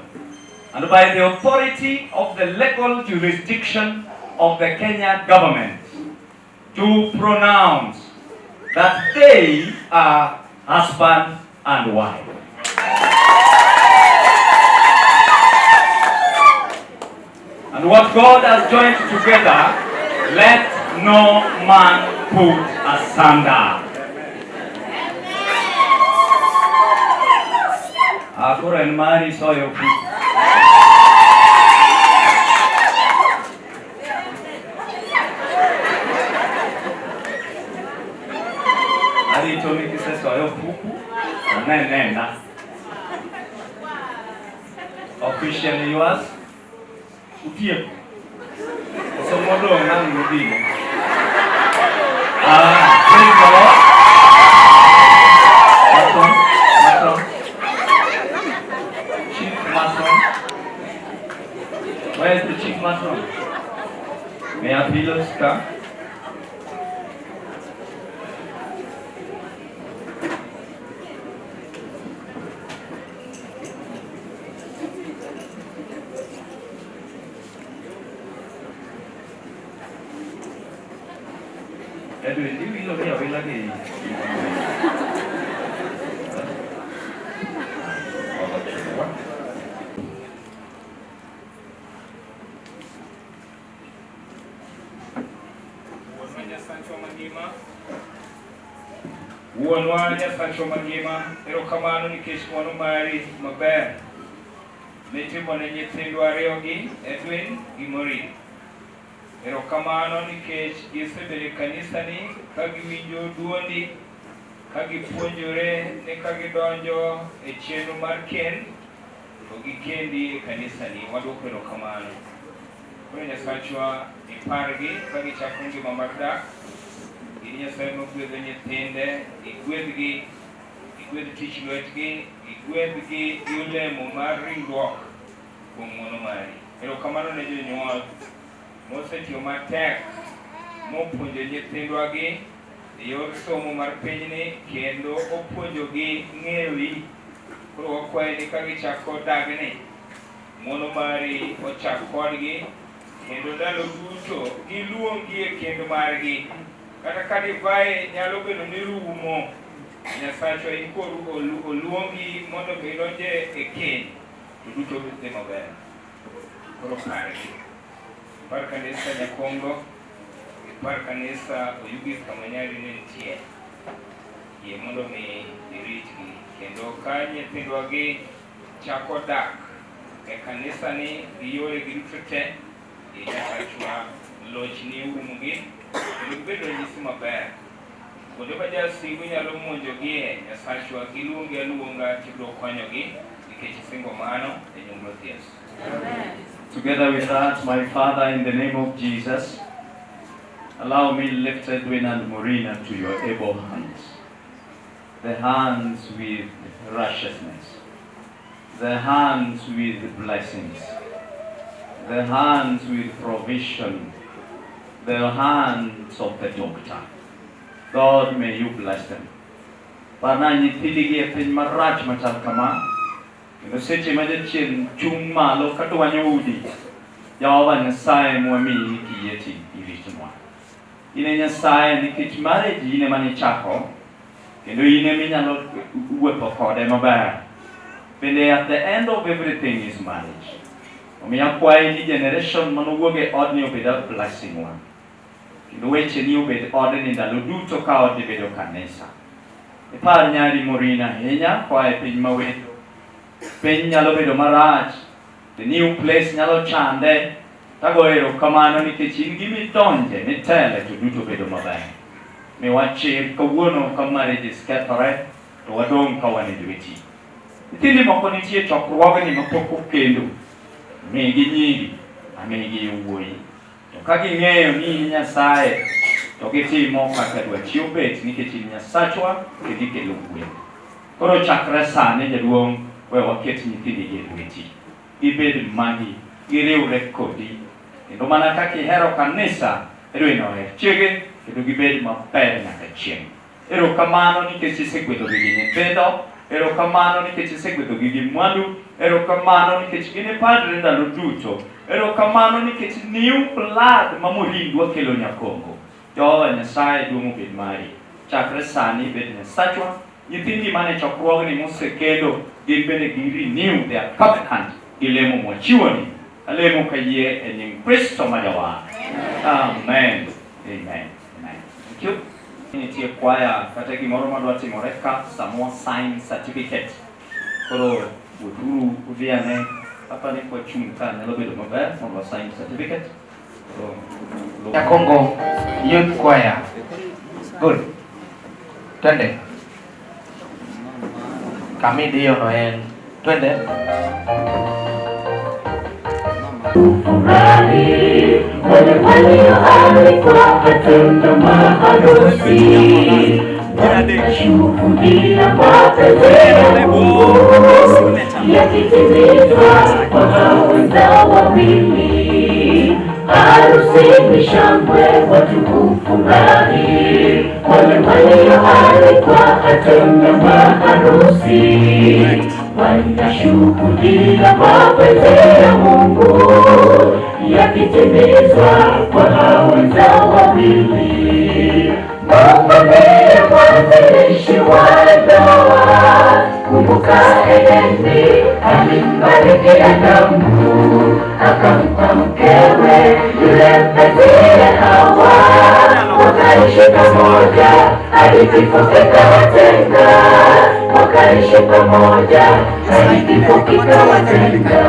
S17: and by the authority of the legal jurisdiction of the Kenya government, do pronounce that they are husband and wife. And what God has joined together, let no man put asunder. Aku ren mari soyo. arito ni kisesoyo puku nena. Officially yours. Utiep. So modo nang ngudi. Praise the Lord. Matron. Chief Matron. Where is the Chief Matron? May I please come? Edwin, you will be available. Uonwanya Sancho Magima, erokamano nikech mono mari maber. Netimo ne nyithindo ariyogi, Edwin gi Maureen. Erokamano nikech gisebedo kanisani ka giwinjo duondi, ka gipuonjore ne ka gidonjo e chenro mar kend, to gikendi e kanisani. Wadwoko erokamano. Koro Nyasachwa ipargi ka gichako ngima mar dak. Nyasaye mogwedho nyithinde, igwedhgi, igwedh tich lwetgi, igwedhgi gi olemo mar ringruok kuom ng'wono mari. Erokamano ne jonyuol mosetiyo matek mopuonjo nyithindwagi e yor somo mar pinyni kendo opuonjogi ng'ewi. Koro wakwaye ni ka gichako dagni, ng'wono mari ochak kodgi kendo ndalo duto giluongi e kendo margi. Kata ka divai nyalo bedo ni rumo, Nyasachwa in koro oluongi mondo mi idonje e keny, to duto dhi maber. Koro pargi. Par kanisa Nyakongo, par kanisa Oyugis kama nyari ne nitie. Yie mondo mi iritgi. Kendo ka nyithindwagi chako dak e kanisa ni gi yore gi duto te, Nyasachwa lochni umgi. Bedo nyisi maber. Kuonde ma jasigu nyalo monjogie, Nyasachwa giluongi aluonga tibiro konyogi nikech isingo mano e nying Ruoth Yesu.
S16: Together with that, my Father, in the name of Jesus, allow me to lift Edwin and Maureen to your able hands. The hands with righteousness. The hands with blessings. The hands with provision. The hands of the doctor. God, may you bless them. Parna nyithindigi e piny marach machal kama, kendo seche ma jachien chung' malo kadwanyo udi, Jehova Nyasaye mwamiyi kiyie ti iritnwa. Ine Nyasaye nikech marriage ine mane ichako, kendo ine minyalo wuotho kode maber. Bende at the end of everything is marriage. Omiyo akwayi ni generation manowuog e odni obed a blessing one. Kendo weche ni obed odni ndalo duto ka odni bedo kanisa. Ipar nyari Maureen ahinya koa e piny mawendo. Piny nyalo bedo marach. The new place nyalo chande. Tago erokamano nikech in gimidonje mitele to duto bedo maber. Miwachir kawuono ka marriages kethore to wadong' ka wan e lweti. Nyithindi moko nitie chokruogni mapok okendo. Migi nyiri, amigi yawuoyi. To ka ging'eyo ni Nyasaye, to gitimo kaka dwachi obet nikech in Nyasachwa kendo ikelo gweth. Koro chakre sani jaduong' we waket nyithindigi e lweti. Gibed magi, giriwre kodi. Kendo mana kaka ihero kanisa, Edwin oher chiege, kendo gibed maber nyaka chieng'. Erokamano nikech isegwedhogi gi nyithindo. Erokamano nikech isegwedhogi gi mwandu. Erokamano nikech gin e padre ndalo duto. Erokamano nikech new blood ma Maureen dwa kelo Nyakongo. Jehova Nyasaye duong' obed mari. Chakre sani bed Nyasachwa. Nyithindi mane chokruogni mosekendo, gin bende gi-renew their covenant gi lemo mwachiwoni. Alemo kayie e nying Kristo ma Jawar. Amen. Amen. Amen. Thank you. Nitie kwaya kata gimoro madwa timore ka Samoa sign certificate. Koro udhuru udhiane hapa ni kwa chung ka nyalo bedo maber mondo sign certificate.
S13: Nyakongo youth choir. Good. Twende. Kami dio Noel. Twende.
S8: Furahi wale walioalikwa katenda maharusi, wanashuhudia mapenzi ya Mungu yakitimizwa kwa hao wenzao wawili. Harusi ni shangwe, watu hufurahi, wale walioalikwa katenda maharusi, wanashuhudia mapenzi ya Mungu yakitimizwa kwa hao wenzao wawili. Mungu ndiye mwanzilishi wa ndoa. Kumbuka Edeni alimbariki Adamu, akampa mkewe yule mpenziye Hawa, wakaishi pamoja hadi kifo kikawatenga, wakaishi pamoja hadi kifo kikawatenga.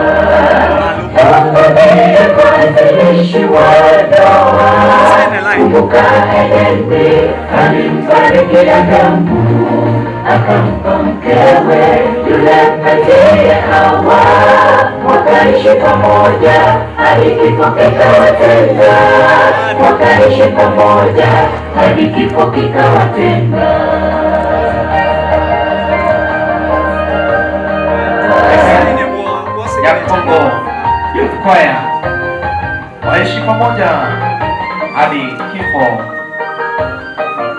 S8: Mungu ndiye mwanzilishi wa ndoa. Kumbuka Edeni alimbariki Adamu, akampa mkewe yule mpenziye Hawa, wakaishi pamoja hadi kifo kikawatenga, wakaishi pamoja hadi kifo kikawatenga.
S13: Yakobo Youth Choir waishi pamoja hadi kifo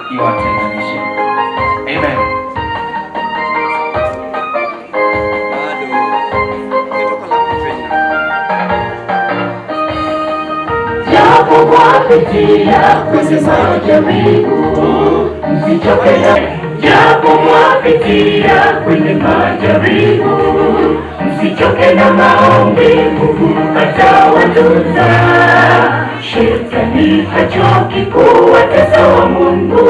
S13: kiwatenganishe. Amen.
S8: Japo mwapitia kwenye majaribu, msichoke na japo mwapitia kwenye majaribu, msichoke na maombi, Mungu atawatunza. Shetani hachoki kuwatesa wa Mungu,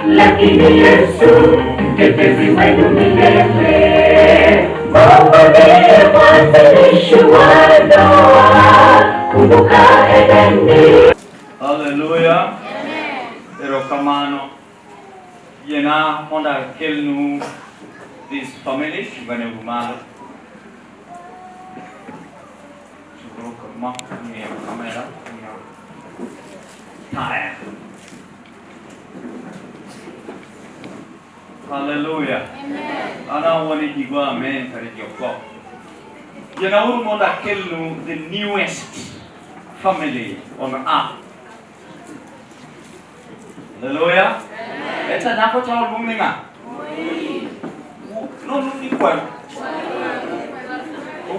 S8: lakini Yesu mtetezi wenu milele. Mungu ndiye mwanzilishi wa ndoa. Kumbuka Edeni.
S17: Hallelujah. Erokamano. Yena honda kelnu this family shugane rumalo. Kamera taya. Hallelujah. Ana wani jigwa amen tari joko. Yena monda kelnu the newest family on earth. Hallelujah. Eta nako chao luminga. No lumi kwa.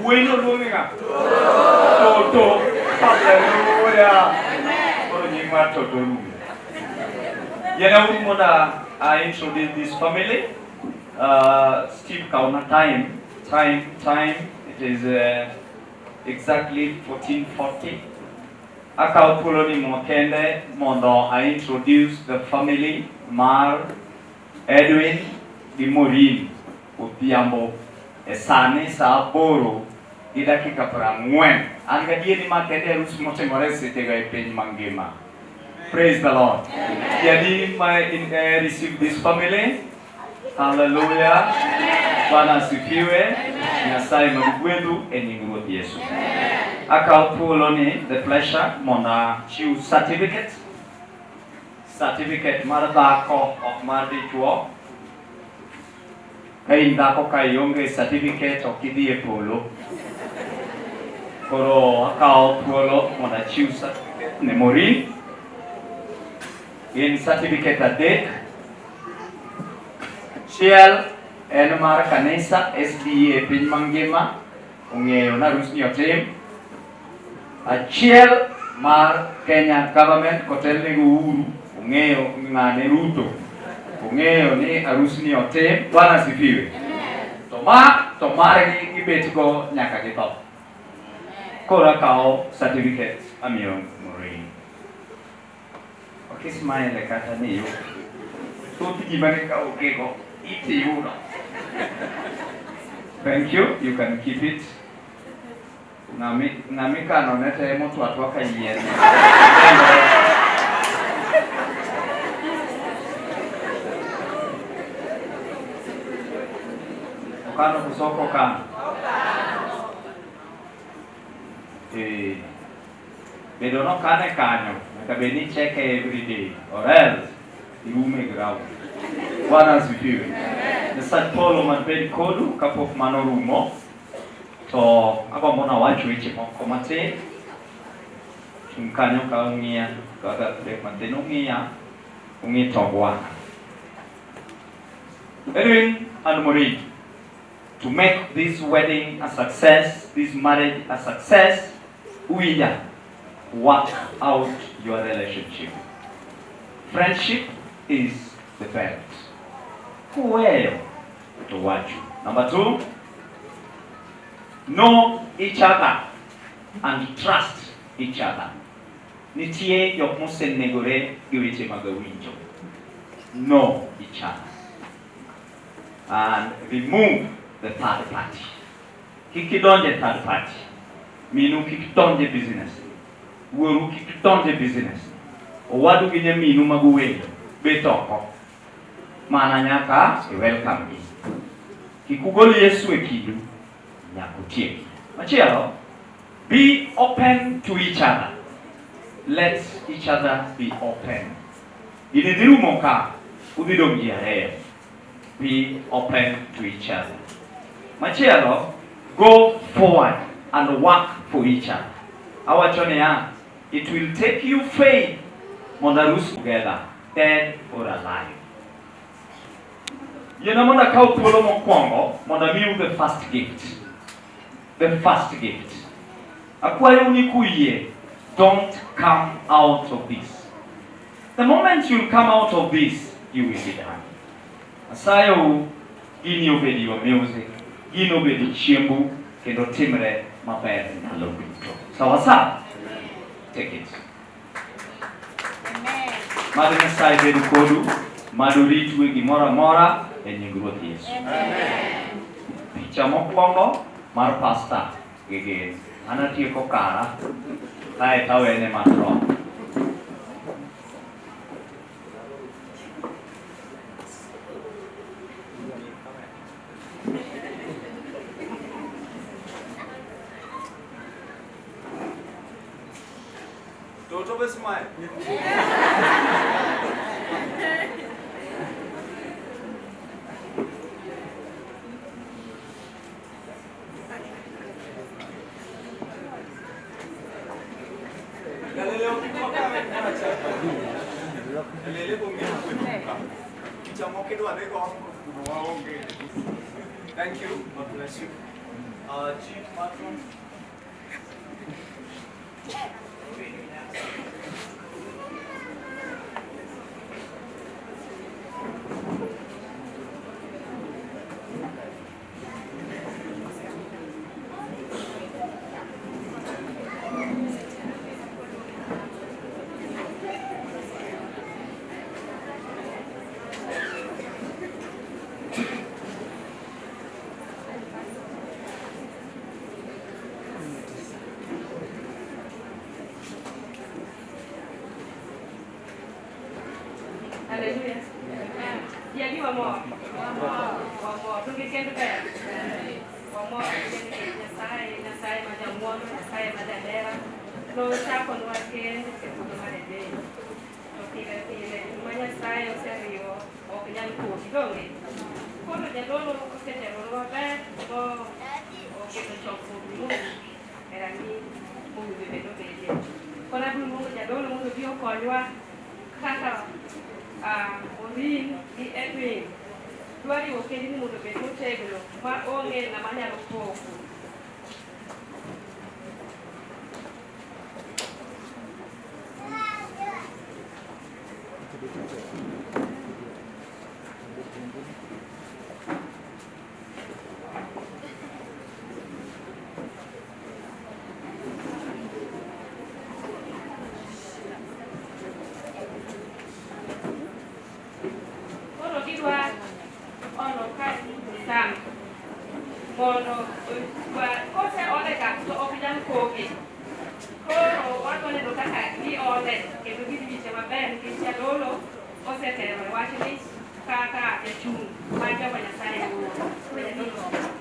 S17: Bueno luminga. Toto. Hallelujah. Amen. Toto luminga. Yena monda I introduce this family. Steve Kauna time. It is exactly 1440. Akaupuloni Mokende Mondo, I introduce the family Mar Edwin Di Morin Upiambo Esane Saboro Idakika Pramwen Angadieni Makende Rus Motemorese Tega Pen Mangema. Praise the Lord. Jadi receive this family. Hallelujah. Bwana asifiwe. Nyasai magwedu eninguo Yesu. Akaupuloni the pleasure mona chiu certificate maradako of marriage. Kai ndako kayonge certificate okidie polo. Koro akaupolo mona chiu certificate ne mori. In certificate adek. Chiel Enmar Kanesa SDA Piny Mangima ong'eyo na rusni otim. Achiel mar Kenya government kotelne Uhuru ong'eyo ng'ane Ruto ong'eyo ni arusni otim. Bwana asifiwe. To margi gibet go nyaka githo. Koro kao certificate amiyo Morin. Okismaile kata ni yo. Thoth gima ne ka okego itiuno. Thank you. You can keep it. Nami kano nete motu atwaka yien. Okano kusoko kano. Bedo no kane kanyo. Nyaka be ni check every day. Or else, you make ground. Bwana asifiwe. Nisa polo manbedi kodu kapok mano rumo. To agombo wacho weche moko matin. Kanyo ka ung'iya kaka brek matin ung'iya ung'i togwa. Edwin and Maureen, to make this wedding a success, this marriage a success, uija work out your relationship. Friendship is the best. Kuweyo to watch you. Number 2, know each other and trust each other. Nitie jok mosenegore gi weche mag winjo. Know each other. And remove the third party. Kik idonje third party. Minu kik donje business. Wuoru kik donje business. Owadu gi nyaminu mag wendo bet oko. Mana nyaka welcome me. Kik ugol Yesu e kidu nyaka utieki. Machielo, be open to each other. Let each other be open. Gini dhi rumo ka udhi dong' ji ariyo. Be open to each other. Machielo, go forward and work for each other. Awacho niya, it will take you faith mondo arus together, dead or alive. Yena mondo akaw thuolo mokwongo mondo amiu the first gift. The first gift. Akwayo ni kuyie, don't come out of this. The moment you come out of this, you will be done. Asayo gini obedi wa music, gini obedi chiembu, kendo timre maber ndalo duto. Sawa sawa? Take it. Amen. Madu Nyasaye bedu kodu, madu ritwe gimora mora e nying Ruoth Yesu. Amen. Picha mokwongo mar pastor gegen. Anatieko kara, kae tawene matro.
S15: Toto be smile. Thank you. God bless you. Chief Patron.
S12: Hallelujah. Jadi wamo. Tunggu kendo kaya. Wamo Nyasaye majamuono, Nyasaye majadera. No chako nwake kendo marede. Pile Nyasaye oseriyo ok nyal kuomi donge. Kono jadolo osetero maber go oketo chokruok gi Mungu e rang'iny mowinjo bed obedie. Koro abiro luongo jadolo mondo obi okonywa kaka Maureen gi Edwin dwari okedi mondo bed motegno ma onge ng'ama nyalo pogo. Mondo kose ole ka to ok nyal kogi. Koro waneno kaka gi ole kendo gidhi wiche maber nikech jadolo osetero wachni kaka jachung' mar Jehova Nyasaye. Koro jadolo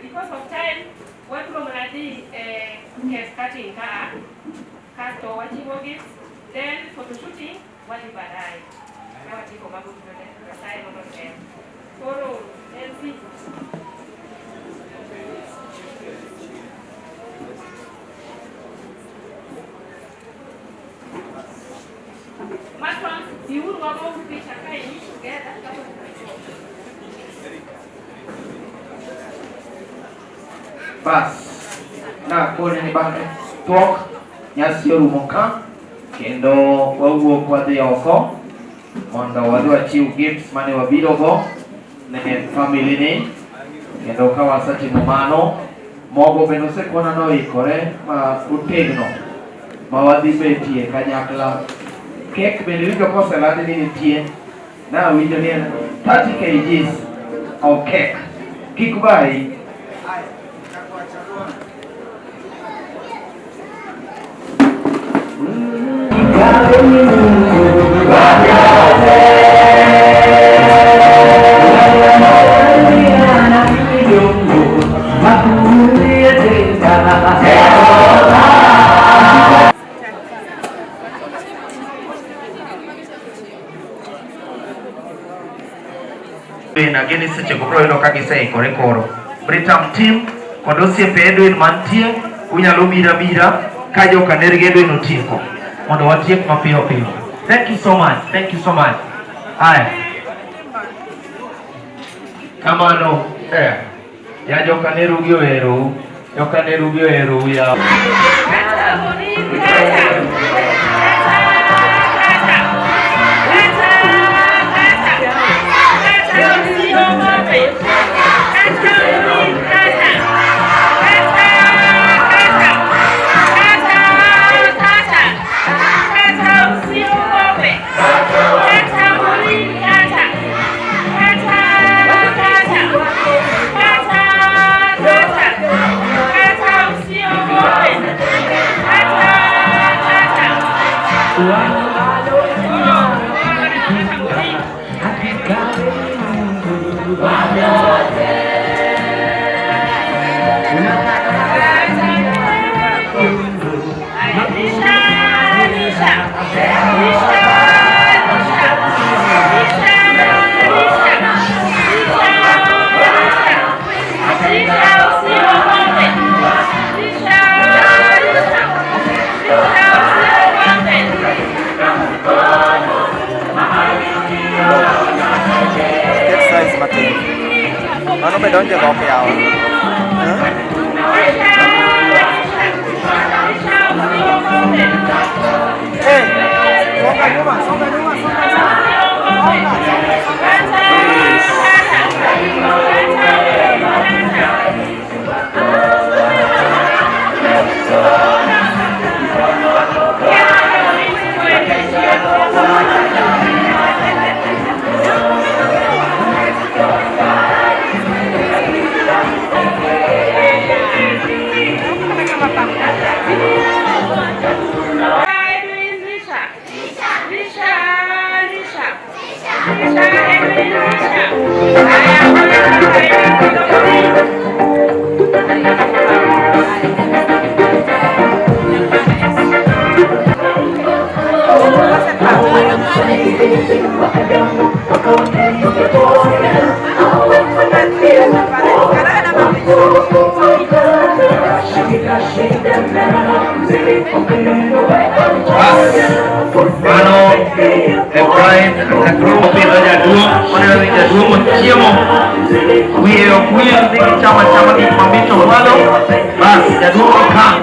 S12: Because of time, what Romanadi case cutting car, cast or what you work, then photo shooting, what you buy. Now I take over the side of the hair. Photo, and see. Matron, you would want to be together.
S13: Bas, na kone ni bang tuok nyasi rumo ka kendo wawuok wadhi oko mondo wadhi wachiw gifts mane wabiro go ne family ni kendo ka wasetimo mano mogo bende osekona noikore ma otegno ma wadhi betie kanyakla. Kek bende winjo koselandi ni nitie na winjo ni 30 kgs of cake. Kik bai Gini seche gobro ilo kagise ikore koro Britam team kod osiepe Edwin mantie unyalo bira ka joka nergi Edwin otieko mondo watiek mapiyo piyo. Thank you so much. Thank you so much. Haya. Kamano ya joka nerugi oero. Joka nerugi oero ya.
S4: Nó mới đón cho gọt vào. Ê, xuống đây đúng không? Xuống đây đúng không?
S13: Mano Brian Agrumo pidho jaduong' oneno ni jaduong' ochiemo wiye ok wil ni gichamo achama gik mamicho malo bas jaduong' okang'.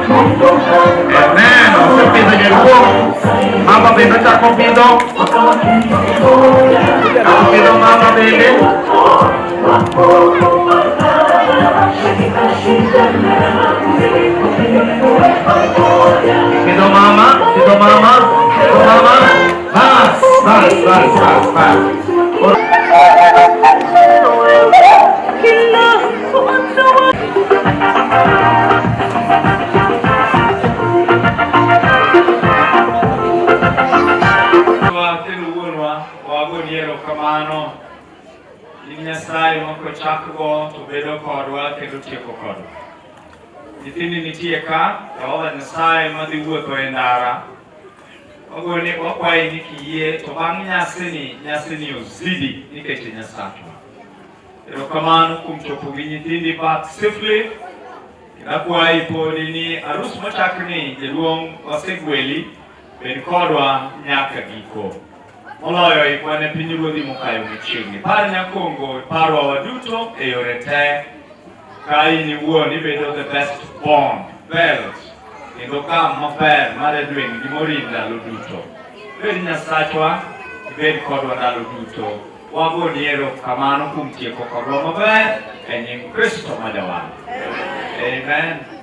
S13: Amen. Osepidho jaduong', mama bende ochako pidho mama bende. Pidho mama. Bas.
S17: Kamano in Nyasaye makochakgo to bedo kodwa kendo tieko kodwa. Nyithindi nitie ka, Jehova Nyasaye madhi wuotho e ndara. Wakwayi ni kiyie to bang' nyasini ozidi nikech Nyasachwa. Erokamano kuom chopo gi nyithindi back safely. Akwayi podi ni arus mochakni jaduong' wasegweli bed kodwa nyaka giko. Moloyo ikwane pinyruodhi mokayo machiegni. Par nyakongo parwa waduto e yore te. Ka in iwuon ibedo the best born, belt, kendo kam maber mar Edwin gi Morin ndalo duto. Bed Nyasachwa, ibed kodwa ndalo duto. Wagoni erokamano kuom tieko kodwa maber e nying Kristo ma Jawan. Amen.